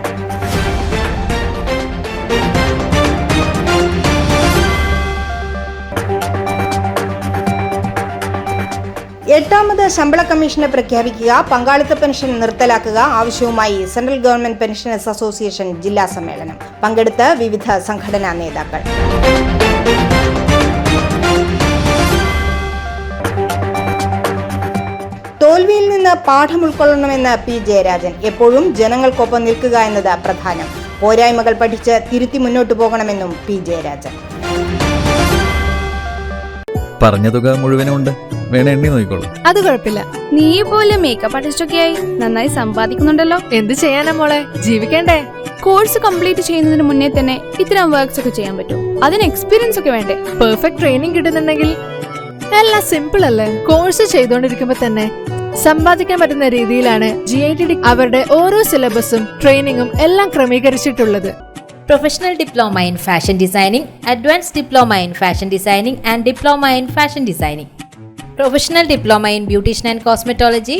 എട്ടാമത് ശമ്പള കമ്മീഷനെ പ്രഖ്യാപിക്കുക, പങ്കാളിത്ത പെൻഷൻ നിർത്തലാക്കുക ആവശ്യവുമായി സെൻട്രൽ ഗവൺമെന്റ് പെൻഷനേഴ്സ് അസോസിയേഷൻ ജില്ലാ സമ്മേളനം. പങ്കെടുത്ത് വിവിധ സംഘടനാ നേതാക്കൾ. തോൽവിയിൽ നിന്ന് പാഠം ഉൾക്കൊള്ളണമെന്ന് P ജയരാജൻ. എപ്പോഴും ജനങ്ങൾക്കൊപ്പം നിൽക്കുക എന്നത് പ്രധാനം. പോരായ്മകൾ പഠിച്ച് തിരുത്തി മുന്നോട്ടു പോകണമെന്നും P ജയരാജൻ. പറഞ്ഞ തുക മുഴുവനുണ്ട്, വേണേ എണ്ണി നോക്കിക്കോളൂ. അത് കുഴപ്പമില്ല. നീ പോലെ മേക്കപ്പ് ആർട്ടിസ്റ്റൊക്കെയായി നന്നായി സമ്പാദിക്കുന്നുണ്ടല്ലോ. എന്ത് ചെയ്യാനാ മോളെ, ജീവിക്കണ്ടേ? കോഴ്സ് കംപ്ലീറ്റ് ചെയ്യുന്നതിന് മുന്നേ തന്നെ ഇത്തരം വർക്ക്സ് ഒക്കെ ചെയ്യാൻ പറ്റും. അതിന് എക്സ്പീരിയൻസ് ഒക്കെ വേണ്ടേ? പെർഫെക്റ്റ് ട്രെയിനിങ് കിട്ടുന്നുണ്ടെങ്കിൽ എല്ലാം സിമ്പിൾ അല്ലേ? കോഴ്സ് ചെയ്തുകൊണ്ടിരിക്കുമ്പോ തന്നെ സമ്പാദിക്കാൻ പറ്റുന്ന രീതിയിലാണ് GITD അവരുടെ ഓരോ സിലബസും ട്രെയിനിങ്ങും എല്ലാം ക്രമീകരിച്ചിട്ടുള്ളത്. Professional Diploma in Fashion Designing, Advanced Diploma in Fashion Designing and Diploma in Fashion Designing. Professional Diploma in Beautician and Cosmetology,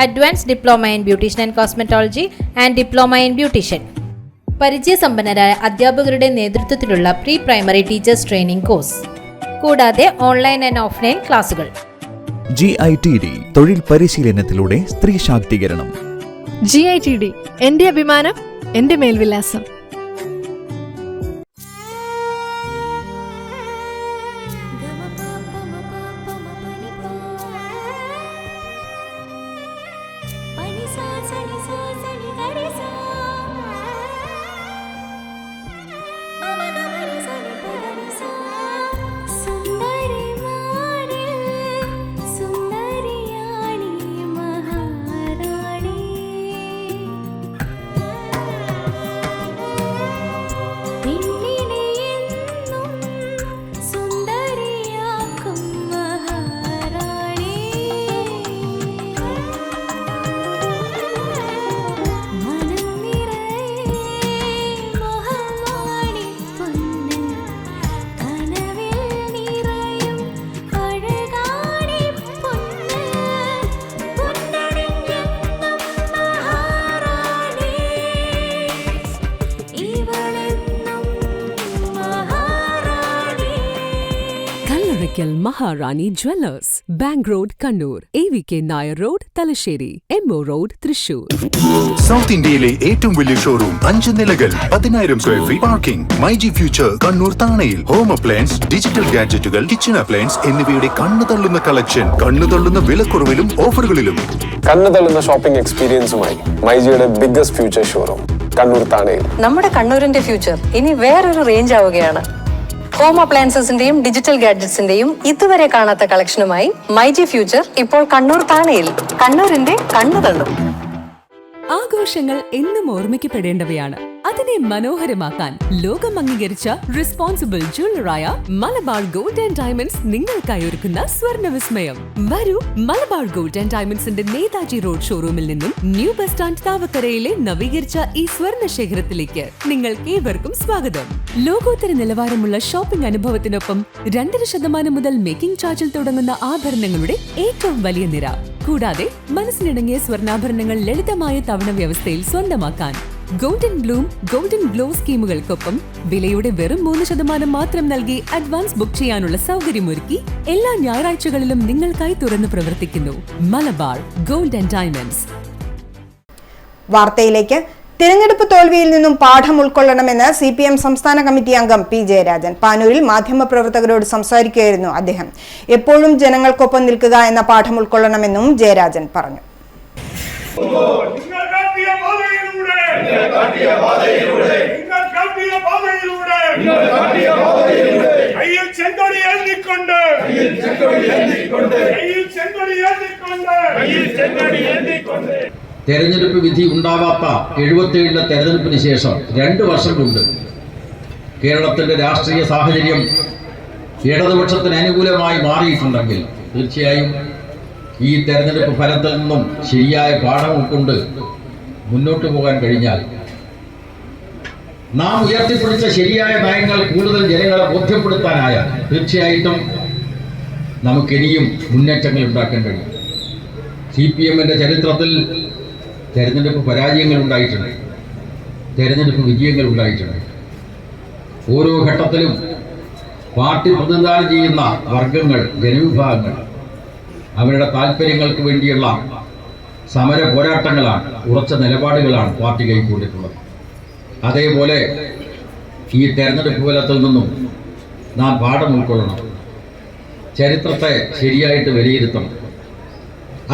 Advanced Diploma in Beautician and Cosmetology and Diploma in Beautician. പരിചയസമ്പന്നരായ അധ്യാപകരുടെ നേതൃത്വത്തിലുള്ള pre primary teachers training course, കൂടാതെ online and offline ക്ലാസുകൾ. GITD തൊഴിൽ പരിശീലനത്തിലൂടെ സ്ത്രീ ശാക്തീകരണം. GITD എന്റെ അഭിമാനം, എന്റെ മേൽവിലാസം. Maharani jewellers, bank road Kannur, AVK Nair road Thalassery, MO road Thrissur. South ഇന്ത്യയിലെ ഏറ്റവും വലിയ ഷോറൂം, 5 നിലകൾ, 10,000 square feet parking. MyG future Kannur താണയിൽ. ഹോം അപ്ലയൻസ്, ഡിജിറ്റൽ ഗാഡ്ജറ്റുകൾ, കിച്ചൺ അപ്ലയൻസ് എന്നിവയുടെ കണ്ണു തള്ളുന്ന കളക്ഷൻ, കണ്ണു തള്ളുന്ന വിലക്കുറവിലും ഓഫറുകളിലും. കണ്ണു തള്ളുന്ന ഷോപ്പിംഗ് എക്സ്പീരിയൻസുമായി മൈജിയുടെ ബിഗ്ഗസ്റ്റ് ഫ്യൂച്ചർ ഷോറൂം കണ്ണൂർ താണയിൽ. നമ്മുടെ കണ്ണൂരിന്റെ ഫ്യൂച്ചർ ഇനി വേറൊരു റേഞ്ച് ആവുകയാണ്. ഹോം അപ്ലയൻസസിന്റെയും ഡിജിറ്റൽ ഗാഡ്ജറ്റ്സിന്റെയും ഇതുവരെ കാണാത്ത കളക്ഷനുമായി മൈജി ഫ്യൂച്ചർ ഇപ്പോൾ കണ്ണൂർ താണയിൽ. കണ്ണൂരിന്റെ കണ്ണു തള്ളും. ആഘോഷങ്ങൾ എന്നും ഓർമ്മിക്കപ്പെടേണ്ടവയാണ്. അതിനെ മനോഹരമാക്കാൻ ലോകം അംഗീകരിച്ച റെസ്പോൺസിബിൾ ജ്വല്ലറായ മലബാർ ഗോൾഡ് ആൻഡ് ഡയമണ്ട്സ് നിങ്ങൾക്കായി ഒരുക്കുന്ന സ്വർണ്ണ വിസ്മയം. വരൂ, മലബാർ ഗോൾഡ് ആൻഡ് ഡയമണ്ട്സിന്റെ നേതാജി റോഡ് ഷോറൂമിൽ നിന്നും ന്യൂ ബസ് സ്റ്റാൻഡ് താവക്കരയിലെ നവീകരിച്ച ഈ സ്വർണ്ണ ശേഖരത്തിലേക്ക് നിങ്ങൾക്ക് ഏവർക്കും സ്വാഗതം. ലോകോത്തര നിലവാരമുള്ള ഷോപ്പിംഗ് അനുഭവത്തിനൊപ്പം 2% മുതൽ മേക്കിംഗ് ചാർജിൽ തുടങ്ങുന്ന ആഭരണങ്ങളുടെ ഏറ്റവും വലിയ നിര. കൂടാതെ മനസ്സിനിണങ്ങിയ സ്വർണ്ണാഭരണങ്ങൾ ലളിതമായ തവണ വ്യവസ്ഥയിൽ സ്വന്തമാക്കാൻ ഗോൾഡൻ ബ്ലൂം, ഗോൾഡൻ ഗ്ലോ സ്കീമുകൾക്കൊപ്പം വിലയുടെ വെറും 3% മാത്രം നൽകി അഡ്വാൻസ് ബുക്ക് ചെയ്യാനുള്ള സൗകര്യമൊരുക്കി എല്ലാ ഞായറാഴ്ചകളിലും നിങ്ങൾക്കായി തുറന്നു പ്രവർത്തിക്കുന്നു മലബാർ ഗോൾഡ് ആൻഡ് ഡയമണ്ട്സ്. വാർത്തയിലേക്ക്. തിരഞ്ഞെടുപ്പ് തോൽവിയിൽ നിന്നും പാഠം ഉൾക്കൊള്ളണമെന്ന് CPM സംസ്ഥാന കമ്മിറ്റി അംഗം P. ജയരാജൻ. പാനൂരിൽ മാധ്യമപ്രവർത്തകരോട് സംസാരിക്കുകയായിരുന്നു അദ്ദേഹം. എപ്പോഴും ജനങ്ങൾക്കൊപ്പം നിൽക്കുക എന്ന പാഠം ഉൾക്കൊള്ളണമെന്നും ജയരാജൻ പറഞ്ഞു. തെരഞ്ഞെടുപ്പ് വിധി ഉണ്ടാവാത്ത 77 തെരഞ്ഞെടുപ്പിന് ശേഷം 2 വർഷം കൊണ്ട് കേരളത്തിന്റെ രാഷ്ട്രീയ സാഹചര്യം ഇടതുപക്ഷത്തിന് അനുകൂലമായി മാറിയിട്ടുണ്ടെങ്കിൽ തീർച്ചയായും ഈ തെരഞ്ഞെടുപ്പ് ഫലത്തിൽ നിന്നും ശരിയായ പാഠം ഉൾക്കൊണ്ട് മുന്നോട്ട് പോകാൻ കഴിഞ്ഞാൽ നാം ഉയർത്തിപ്പിടിച്ച ശരിയായ നയങ്ങൾ കൂടുതൽ ജനങ്ങളെ ബോധ്യപ്പെടുത്താനായാൽ തീർച്ചയായിട്ടും നമുക്കിനിയും മുന്നേറ്റങ്ങൾ ഉണ്ടാക്കാൻ കഴിയും. CPMന്റെ ചരിത്രത്തിൽ തെരഞ്ഞെടുപ്പ് പരാജയങ്ങൾ ഉണ്ടായിട്ടുണ്ട്, തെരഞ്ഞെടുപ്പ് വിജയങ്ങൾ ഉണ്ടായിട്ടുണ്ട്. ഓരോ ഘട്ടത്തിലും പാർട്ടി പ്രതിനിധാനം ചെയ്യുന്ന വർഗങ്ങൾ, ജനവിഭാഗങ്ങൾ അവരുടെ താല്പര്യങ്ങൾക്ക് വേണ്ടിയുള്ള സമര പോരാട്ടങ്ങളാണ്, ഉറച്ച നിലപാടുകളാണ് പാർട്ടി കൈക്കൊണ്ടിട്ടുള്ളത്. അതേപോലെ ഈ തെരഞ്ഞെടുപ്പ് ഫലത്തിൽ നിന്നും നാം പാഠം ഉൾക്കൊള്ളണം, ചരിത്രത്തെ ശരിയായിട്ട് വിലയിരുത്തണം.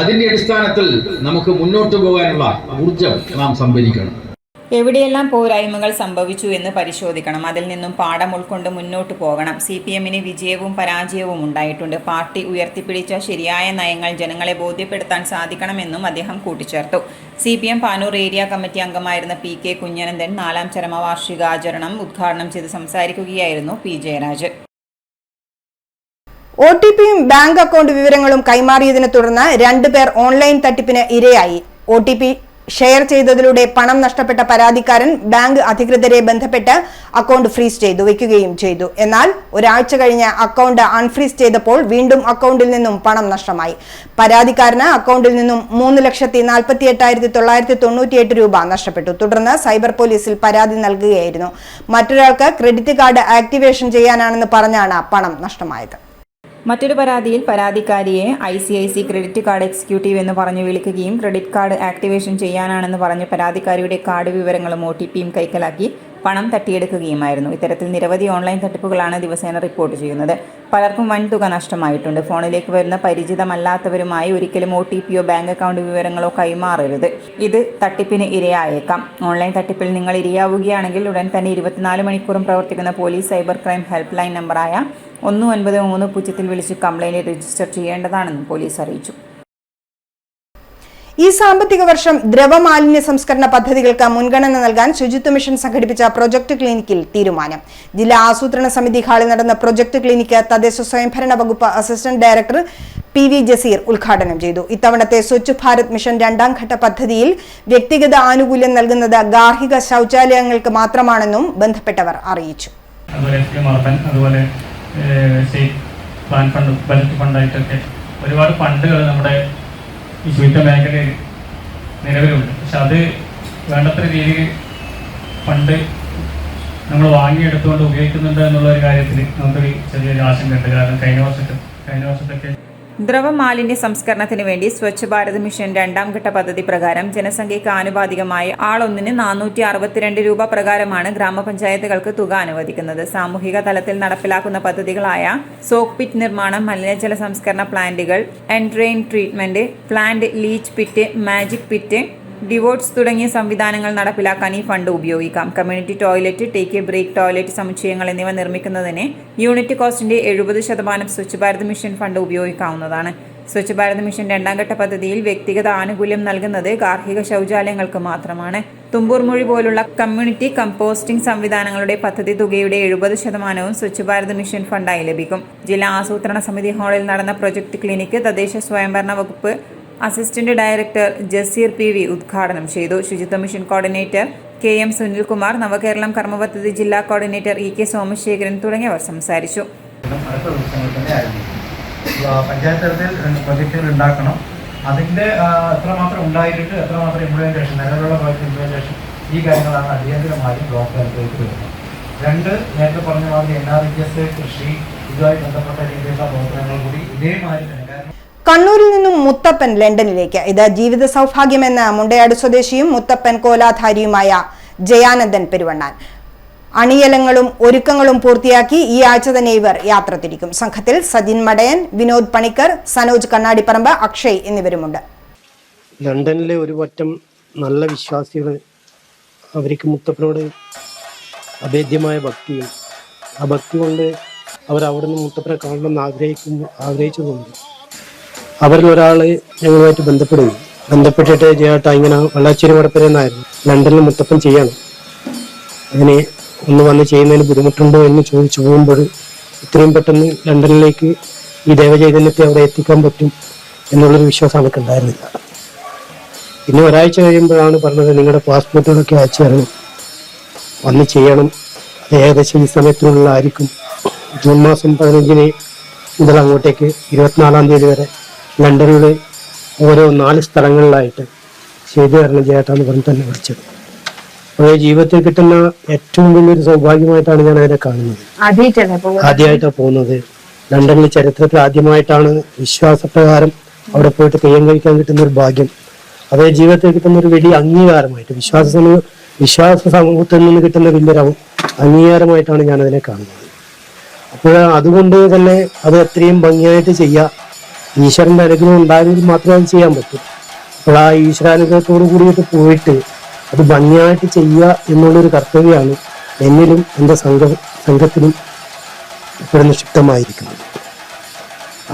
അതിന്റെ അടിസ്ഥാനത്തിൽ നമുക്ക് മുന്നോട്ട് പോകാനുള്ള ഊർജം നാം സംഭരിക്കണം. എവിടെയെല്ലാം പോരായ്മകൾ സംഭവിച്ചു എന്ന് പരിശോധിക്കണം, അതിൽ നിന്നും പാഠം ഉൾക്കൊണ്ട് മുന്നോട്ട് പോകണം. CPMന് വിജയവും പരാജയവും ഉണ്ടായിട്ടുണ്ട്. പാർട്ടി ഉയർത്തിപ്പിടിച്ച ശരിയായ നയങ്ങൾ ജനങ്ങളെ ബോധ്യപ്പെടുത്താൻ സാധിക്കണമെന്നും അദ്ദേഹം കൂട്ടിച്ചേർത്തു. CPM പാനൂർ ഏരിയ കമ്മിറ്റി അംഗമായിരുന്ന PK കുഞ്ഞനന്ദൻ 4ാം ചരമവാർഷികാചരണം ഉദ്ഘാടനം ചെയ്ത് സംസാരിക്കുകയായിരുന്നു P. ജയരാജൻ. OTPയും ബാങ്ക് അക്കൗണ്ട് വിവരങ്ങളും കൈമാറിയതിനെ തുടർന്ന് 2 പേർ ഓൺലൈൻ തട്ടിപ്പിന് ഇരയായി. OTP ഷെയർ ചെയ്തതിലൂടെ പണം നഷ്ടപ്പെട്ട പരാതിക്കാരൻ ബാങ്ക് അധികൃതരെ ബന്ധപ്പെട്ട് അക്കൗണ്ട് ഫ്രീസ് ചെയ്തു വെക്കുകയും ചെയ്തു. എന്നാൽ ഒരാഴ്ച കഴിഞ്ഞ് അക്കൗണ്ട് അൺഫ്രീസ് ചെയ്തപ്പോൾ വീണ്ടും അക്കൗണ്ടിൽ നിന്നും പണം നഷ്ടമായി. പരാതിക്കാരന് അക്കൗണ്ടിൽ നിന്നും 3,48,998 രൂപ നഷ്ടപ്പെട്ടു. തുടർന്ന് സൈബർ പോലീസിൽ പരാതി നൽകുകയായിരുന്നു. മറ്റൊരാൾക്ക് ക്രെഡിറ്റ് കാർഡ് ആക്ടിവേഷൻ ചെയ്യാനാണെന്ന് പറഞ്ഞാണ് പണം നഷ്ടമായത്. മറ്റൊരു പരാതിയിൽ പരാതിക്കാരിയെ ICIC ക്രെഡിറ്റ് കാർഡ് എക്സിക്യൂട്ടീവ് എന്ന് പറഞ്ഞു വിളിക്കുകയും ക്രെഡിറ്റ് കാർഡ് ആക്ടിവേഷൻ ചെയ്യാനാണെന്ന് പറഞ്ഞ് പരാതിക്കാരിയുടെ കാർഡ് വിവരങ്ങളും OTPയും കൈക്കലാക്കി പണം തട്ടിയെടുക്കുകയുമായിരുന്നു. ഇത്തരത്തിൽ നിരവധി ഓൺലൈൻ തട്ടിപ്പുകളാണ് ദിവസേന റിപ്പോർട്ട് ചെയ്യുന്നത്. പലർക്കും വൻതുക നഷ്ടമായിട്ടുണ്ട്. ഫോണിലേക്ക് വരുന്ന പരിചിതമല്ലാത്തവരുമായി ഒരിക്കലും OTPയോ ബാങ്ക് അക്കൗണ്ട് വിവരങ്ങളോ കൈമാറരുത്. ഇത് തട്ടിപ്പിന് ഇരയായേക്കാം. ഓൺലൈൻ തട്ടിപ്പിൽ നിങ്ങൾ ഇരയാവുകയാണെങ്കിൽ ഉടൻ തന്നെ 24 മണിക്കൂറും പ്രവർത്തിക്കുന്ന police cyber crime help line നമ്പറായ 193 വിളിച്ച് കംപ്ലൈന്റ് രജിസ്റ്റർ ചെയ്യേണ്ടതാണെന്ന് പോലീസ് അറിയിച്ചു. ഈ സാമ്പത്തിക വർഷം ദ്രവമാലിന്യ സംസ്കരണ പദ്ധതികൾക്ക് മുൻഗണന നൽകാൻ ശുചിത്വ മിഷൻ സംഘടിപ്പിച്ച പ്രൊജക്ട് ക്ലിനിക്കിൽ തീരുമാനം. ജില്ലാ ആസൂത്രണ സമിതി ഹാളിൽ നടന്ന പ്രൊജക്ട് ക്ലിനിക്ക് തദ്ദേശ സ്വയംഭരണ വകുപ്പ് അസിസ്റ്റന്റ് ഡയറക്ടർ PV ജസീർ ഉദ്ഘാടനം ചെയ്തു. ഇത്തവണത്തെ സ്വച്ഛ് ഭാരത് മിഷൻ 2ാം ഘട്ട പദ്ധതിയിൽ വ്യക്തിഗത ആനുകൂല്യം നൽകുന്നത് ഗാർഹിക ശൗചാലയങ്ങൾക്ക് മാത്രമാണെന്നും ബന്ധപ്പെട്ടവർ അറിയിച്ചു. സ്റ്റേറ്റ് പ്ലാൻ ഫണ്ട്, ബജറ്റ് ഫണ്ടായിട്ടൊക്കെ ഒരുപാട് ഫണ്ടുകൾ നമ്മുടെ ഈ ശുചിത്വ മേഖലയിൽ നിലവിലുണ്ട്. പക്ഷെ അത് വേണ്ടത്ര രീതിയിൽ ഫണ്ട് നമ്മൾ വാങ്ങിയെടുത്തുകൊണ്ട് ഉപയോഗിക്കുന്നുണ്ട് എന്നുള്ള ഒരു കാര്യത്തിൽ നമുക്കൊരു ചെറിയൊരു ആശങ്കയുണ്ട്. കാരണം കഴിഞ്ഞ വർഷത്തൊക്കെ ദ്രവമാലിന്യ സംസ്കരണത്തിന് വേണ്ടി സ്വച്ഛ് ഭാരത് മിഷൻ 2ാം ഘട്ട പദ്ധതി പ്രകാരം ജനസംഖ്യയ്ക്ക് ആനുപാതികമായി ആളൊന്നിന് 462 രൂപ പ്രകാരമാണ് ഗ്രാമപഞ്ചായത്തുകൾക്ക് തുക അനുവദിക്കുന്നത്. സാമൂഹിക തലത്തിൽ നടപ്പിലാക്കുന്ന പദ്ധതികളായ സോക്ക് പിറ്റ് നിർമ്മാണം, മലിനജല സംസ്കരണ പ്ലാന്റുകൾ, എൻഡ്രെയിൻ treatment plant, leach pit, magic pit, ഡിവോട്ട്സ് തുടങ്ങിയ സംവിധാനങ്ങൾ നടപ്പിലാക്കാൻ ഈ ഫണ്ട് ഉപയോഗിക്കാം. Community toilet, take a break toilet സമുച്ചയങ്ങൾ എന്നിവ നിർമ്മിക്കുന്നതിന് യൂണിറ്റ് കോസ്റ്റിന്റെ 70% സ്വച്ഛ് ഭാരത് മിഷൻ ഫണ്ട് ഉപയോഗിക്കാവുന്നതാണ്. സ്വച്ഛ് ഭാരത് മിഷൻ 2ാം ഘട്ട പദ്ധതിയിൽ വ്യക്തിഗത ആനുകൂല്യം നൽകുന്നത് ഗാർഹിക ശൗചാലയങ്ങൾക്ക് മാത്രമാണ്. തുമ്പൂർ മൊഴി പോലുള്ള കമ്മ്യൂണിറ്റി കമ്പോസ്റ്റിംഗ് സംവിധാനങ്ങളുടെ പദ്ധതി തുകയുടെ 70% സ്വച്ഛ് ഭാരത് മിഷൻ ഫണ്ടായി ലഭിക്കും. ജില്ലാ ആസൂത്രണ സമിതി ഹാളിൽ നടന്ന പ്രൊജക്ട് ക്ലിനിക്ക് തദ്ദേശ സ്വയംഭരണ വകുപ്പ് അസിസ്റ്റന്റ് ഡയറക്ടർ ജസീർ PV ഉദ്ഘാടനം ചെയ്തു. ശുചിത്വ മിഷൻ കോർഡിനേറ്റർ KM സുനിൽകുമാർ, നവകേരളം കർമ്മപദ്ധതി ജില്ലാ കോർഡിനേറ്റർ EK സോമശേഖരൻ തുടങ്ങിയവർ സംസാരിച്ചു. പഞ്ചായത്ത് തലത്തിൽ പ്രൊജക്റ്റുകൾ ഉണ്ടാക്കണം. അതിൻ്റെ എത്രമാത്രം ഉണ്ടായിട്ട് എത്രമാത്രം ഇംപ്ലിമെൻറ്റേഷൻ, നിലവിലുള്ള പ്രോജക്റ്റ് ഇംപ്ലിമെൻറ്റേഷൻ, ഈ കാര്യങ്ങളാണ് അടിയന്തരമായും ബ്ലോക്ക് തലത്തിലേക്ക് വരുന്നത്. 2, നേരത്തെ പറഞ്ഞ മാതിരി NREGS, കൃഷി, ഇതുമായി ബന്ധപ്പെട്ട രീതിയിലുള്ള പ്രവർത്തനങ്ങൾ കൂടി ഇതേമാതിരി തന്നെ. കണ്ണൂരിൽ നിന്നും മുത്തപ്പൻ ലണ്ടനിലേക്ക്. ഇത് ജീവിത സൗഭാഗ്യമെന്ന മുണ്ടയാട് സ്വദേശിയും മുത്തപ്പൻ കോലാധാരിയുമായ ജയാനന്ദൻ പെരുവണ്ണാൻ. അണിയലങ്ങളും ഒരുക്കങ്ങളും പൂർത്തിയാക്കി ഈ ആഴ്ച തന്നെ ഇവർ യാത്ര തിരിക്കും. സംഘത്തിൽ സജിൻ മടയൻ, വിനോദ് പണിക്കർ, സനോജ് കണ്ണാടിപ്പറമ്പ്, അക്ഷയ് എന്നിവരുമുണ്ട്. ലണ്ടനിലെ ഒരു പറ്റം നല്ല വിശ്വാസികൾ, അവർക്ക് മുത്തപ്പനോട് അഭേദ്യമായ ഭക്തിയും ആ ഭക്തി കൊണ്ട് അവരവിടെ നിന്ന് മുത്തപ്പനെ കാണണമെന്ന് ആഗ്രഹിച്ചതുകൊണ്ട് അവരിൽ ഒരാൾ ഞങ്ങളുമായിട്ട് ബന്ധപ്പെട്ടിട്ട് ചേട്ടാ ഇങ്ങനെ വെള്ളാച്ചേരി വടപ്പരെന്നായിരുന്നു ലണ്ടനിൽ മുത്തപ്പൻ ചെയ്യണം, അതിനെ ഒന്ന് വന്ന് ചെയ്യുന്നതിന് ബുദ്ധിമുട്ടുണ്ടോ എന്ന് ചോദിച്ചു പോകുമ്പോൾ ഇത്രയും പെട്ടെന്ന് ലണ്ടനിലേക്ക് ഈ ദേവചൈതന്യത്തെ അവിടെ എത്തിക്കാൻ പറ്റും എന്നുള്ളൊരു വിശ്വാസം അവർക്ക് ഉണ്ടായിരുന്നില്ല. പിന്നെ ഒരാഴ്ച കഴിയുമ്പോഴാണ് പറഞ്ഞത് നിങ്ങളുടെ പാസ്പോർട്ടുകളൊക്കെ അയച്ചു തരണം, വന്ന് ചെയ്യണം, അത് ഏകദേശം ഈ സമയത്തിനുള്ളതായിരിക്കും. ജൂൺ മാസം 15 മുതൽ അങ്ങോട്ടേക്ക് 24-ാം തീയതി വരെ ലണ്ടനിൽ ഓരോ 4 സ്ഥലങ്ങളിലായിട്ട് ചെയ്തു തരണം ചേട്ടാന്ന് പറഞ്ഞ് തന്നെ വിളിച്ചത്. അപ്പോൾ ജീവിതത്തിൽ കിട്ടുന്ന ഏറ്റവും വലിയൊരു സൗഭാഗ്യമായിട്ടാണ് ഞാൻ അതിനെ കാണുന്നത്. ആദ്യമായിട്ടാണ് പോകുന്നത്. ലണ്ടനിലെ ചരിത്രത്തിൽ ആദ്യമായിട്ടാണ് വിശ്വാസപ്രകാരം അവിടെ പോയിട്ട് തെയ്യം കഴിക്കാൻ കിട്ടുന്ന ഒരു ഭാഗ്യം. അതേ ജീവിതത്തിൽ കിട്ടുന്ന ഒരു വലിയ അംഗീകാരമായിട്ട് വിശ്വാസ സമൂഹത്തിൽ നിന്ന് കിട്ടുന്ന വലിയൊരു അംഗീകാരമായിട്ടാണ് ഞാൻ അതിനെ കാണുന്നത്. അപ്പോൾ അതുകൊണ്ട് തന്നെ അത് അത്രയും ഭംഗിയായിട്ട് ചെയ്യുക, ഈശ്വരന്റെ അനുഗ്രഹം ഉണ്ടായെങ്കിൽ മാത്രമേ അത് ചെയ്യാൻ പറ്റൂ. അപ്പോൾ ആ ഈശ്വരാനുഗ്രഹത്തോടു കൂടിയിട്ട് പോയിട്ട് അത് ഭംഗിയായിട്ട് ചെയ്യുക എന്നുള്ളൊരു കർത്തവ്യമാണ് എന്നിലും എൻ്റെ സംഘത്തിലും ഇപ്പോൾ നിക്ഷിപ്തമായിരിക്കുന്നത്.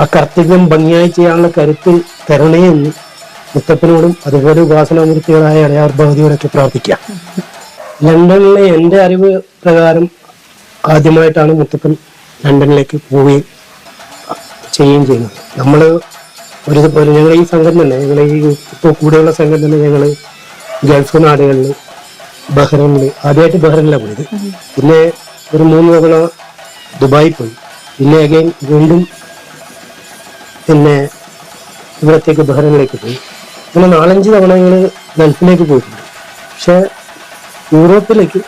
ആ കർത്തവ്യം ഭംഗിയായി ചെയ്യാനുള്ള കരുത്ത് തരണേ എന്ന് മുത്തപ്പനോടും അതുപോലെ ഉപാസനാമൂർത്തികളായ ഇളയാർ ഭഗവതിയോടൊക്കെ പ്രാർത്ഥിക്കാം. ലണ്ടനിലെ എൻ്റെ അറിവ് പ്രകാരം ആദ്യമായിട്ടാണ് മുത്തപ്പൻ ലണ്ടനിലേക്ക് പോവുകയും ചെയ്യുകയും ചെയ്യുന്നത്. നമ്മൾ ഞങ്ങൾ ഈ സംഘം തന്നെ, ഞങ്ങൾ ഈ ഇപ്പോൾ കൂടെയുള്ള സംഘം തന്നെ ഞങ്ങൾ ഗൾഫ് നാടുകളിൽ, ബഹ്റൈനിൽ, ആദ്യമായിട്ട് ബഹ്റൈനിലാണ് പോയത്. പിന്നെ ഒരു 3 തവണ ദുബായി പോയി. പിന്നെ അഗൈൻ വീണ്ടും പിന്നെ ഇവിടത്തേക്ക് ബഹ്റൈനിലേക്ക് പോയി. അങ്ങനെ 4-5 തവണ ഞങ്ങൾ ഗൾഫിലേക്ക് പോയിട്ടുണ്ട്. പക്ഷെ യൂറോപ്പിലേക്ക്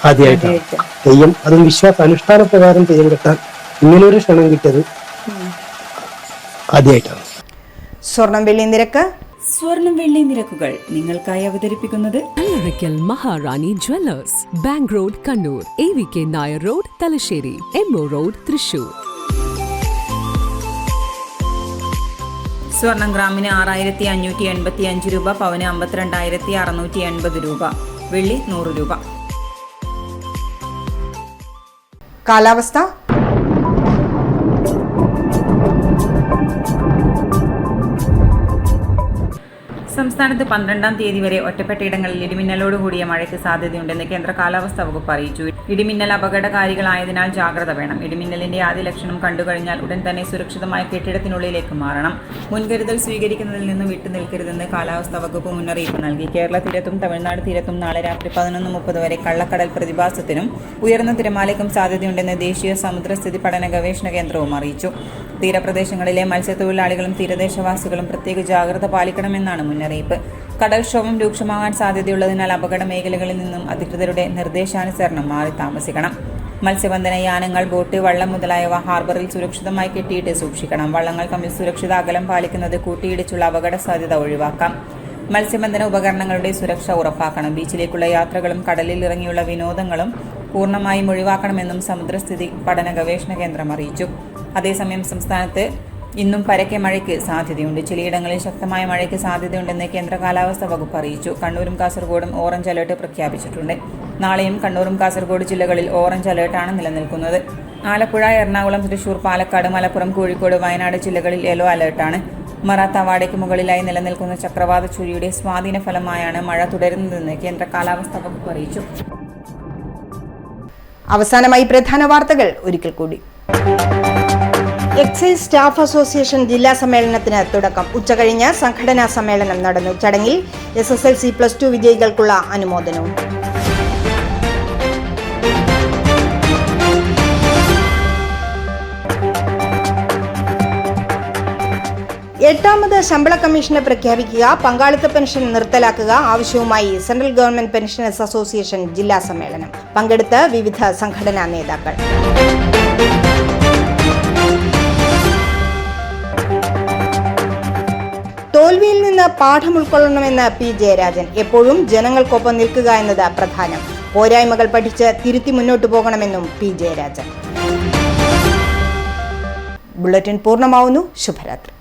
ആദ്യമായിട്ടാണ് തെയ്യം, അതും വിശ്വാസാനുഷ്ഠാന പ്രകാരം തെയ്യം കെട്ടാൻ ഇങ്ങനൊരു ക്ഷണം കിട്ടിയത് ആദ്യമായിട്ടാണ്. സ്വർണം വെള്ളി നിരക്കുകൾ നിങ്ങൾക്കായി അവതരിപ്പിക്കുന്നത് Allarackal Maharani jewellers, bank road Kannur, AVK Nair road Thalassery, MO road Thrissur. സ്വർണം ഗ്രാമിന് 6585 രൂപ, പവന് 52,680 രൂപ, വെള്ളി 100 രൂപ. കാലാവസ്ഥ. സംസ്ഥാനത്ത് 12-ാം തീയതി വരെ ഒറ്റപ്പെട്ട ഇടങ്ങളിൽ ഇടിമിന്നലോടുകൂടിയ മഴയ്ക്ക് സാധ്യതയുണ്ടെന്ന് കേന്ദ്ര കാലാവസ്ഥാ വകുപ്പ് അറിയിച്ചു. ഇടിമിന്നൽ അപകടകാരികളായതിനാൽ ജാഗ്രത വേണം. ഇടിമിന്നലിന്റെ ആദ്യ ലക്ഷണം കണ്ടുകഴിഞ്ഞാൽ ഉടൻ തന്നെ സുരക്ഷിതമായ കെട്ടിടത്തിനുള്ളിലേക്ക് മാറണം. മുൻകരുതൽ സ്വീകരിക്കുന്നതിൽ നിന്ന് വിട്ടുനിൽക്കരുതെന്ന് കാലാവസ്ഥാ വകുപ്പ് മുന്നറിയിപ്പ് നൽകി. കേരള തീരത്തും തമിഴ്നാട് തീരത്തും നാളെ രാത്രി 11:30 വരെ കള്ളക്കടൽ പ്രതിഭാസത്തിനും ഉയർന്ന തിരമാലയ്ക്കും സാധ്യതയുണ്ടെന്ന് ദേശീയ സമുദ്രസ്ഥിതി പഠന ഗവേഷണ കേന്ദ്രവും അറിയിച്ചു. തീരപ്രദേശങ്ങളിലെ മത്സ്യത്തൊഴിലാളികളും തീരദേശവാസികളും പ്രത്യേക ജാഗ്രത പാലിക്കണമെന്നാണ് മുന്നറിയിപ്പ്. കടൽക്ഷോഭം രൂക്ഷമാകാൻ സാധ്യതയുള്ളതിനാൽ അപകട മേഖലകളിൽ നിന്നും അധികൃതരുടെ നിർദ്ദേശാനുസരണം മാറി താമസിക്കണം. മത്സ്യബന്ധന യാനങ്ങൾ, ബോട്ട്, വള്ളം മുതലായവ ഹാർബറിൽ സുരക്ഷിതമായി കെട്ടിയിട്ട് സൂക്ഷിക്കണം. വള്ളങ്ങൾ തമ്മിൽ സുരക്ഷിത അകലം പാലിക്കുന്നത് കൂട്ടിയിടിച്ചുള്ള അപകട സാധ്യത ഒഴിവാക്കാം. മത്സ്യബന്ധന ഉപകരണങ്ങളുടെ സുരക്ഷ ഉറപ്പാക്കണം. ബീച്ചിലേക്കുള്ള യാത്രകളും കടലിൽ ഇറങ്ങിയുള്ള വിനോദങ്ങളും പൂർണ്ണമായും ഒഴിവാക്കണമെന്നും സമുദ്രസ്ഥിതി പഠന ഗവേഷണ കേന്ദ്രം അറിയിച്ചു. അതേസമയം സംസ്ഥാനത്ത് ഇന്നും പരക്കെ മഴയ്ക്ക് സാധ്യതയുണ്ട്. ചിലയിടങ്ങളിൽ ശക്തമായ മഴയ്ക്ക് സാധ്യതയുണ്ടെന്ന് കേന്ദ്ര കാലാവസ്ഥാ വകുപ്പ് അറിയിച്ചു. കണ്ണൂരും കാസർഗോഡും ഓറഞ്ച് അലർട്ട് പ്രഖ്യാപിച്ചിട്ടുണ്ട്. നാളെയും കണ്ണൂരും കാസർഗോഡ് ജില്ലകളിൽ ഓറഞ്ച് അലർട്ടാണ് നിലനിൽക്കുന്നത്. ആലപ്പുഴ, എറണാകുളം, തൃശൂർ, പാലക്കാട്, മലപ്പുറം, കോഴിക്കോട്, വയനാട് ജില്ലകളിൽ യെല്ലോ അലർട്ടാണ്. മറാത്ത വാടയ്ക്ക് മുകളിലായി നിലനിൽക്കുന്ന ചക്രവാത ചുഴിയുടെ സ്വാധീന ഫലമായാണ് മഴ തുടരുന്നതെന്ന് കേന്ദ്ര കാലാവസ്ഥാ വകുപ്പ് അറിയിച്ചു. അവസാനമായി പ്രധാന വാർത്തകൾ ഒരിക്കൽ കൂടി. എക്സൈസ് സ്റ്റാഫ് അസോസിയേഷൻ ജില്ലാ സമ്മേളനത്തിന് തുടക്കം. ഉച്ചകഴിഞ്ഞ് സംഘടനാ സമ്മേളനം നടന്നു. ചടങ്ങിൽ SSLC +2 വിജയികൾക്കുള്ള അനുമോദനവും. എട്ടാമത് ശമ്പള കമ്മീഷനെ പ്രഖ്യാപിക്കുക, പങ്കാളിത്ത പെൻഷൻ നിർത്തലാക്കുക ആവശ്യവുമായി സെൻട്രൽ ഗവൺമെന്റ് പെൻഷനേഴ്സ് അസോസിയേഷൻ ജില്ലാ സമ്മേളനം. പങ്കെടുത്ത് വിവിധ സംഘടനാ നേതാക്കൾ. തോൽവിയിൽ നിന്ന് പാഠം ഉൾക്കൊള്ളണമെന്ന് P. ജയരാജൻ. എപ്പോഴും ജനങ്ങൾക്കൊപ്പം നിൽക്കുക എന്നത് പ്രധാനം. പോരായ്മകൾ പഠിച്ച് തിരുത്തി മുന്നോട്ടു പോകണമെന്നും P. ജയരാജൻ. ബുള്ളറ്റിൻ പൂർണ്ണമാവുന്നു. ശുഭരാത്രി.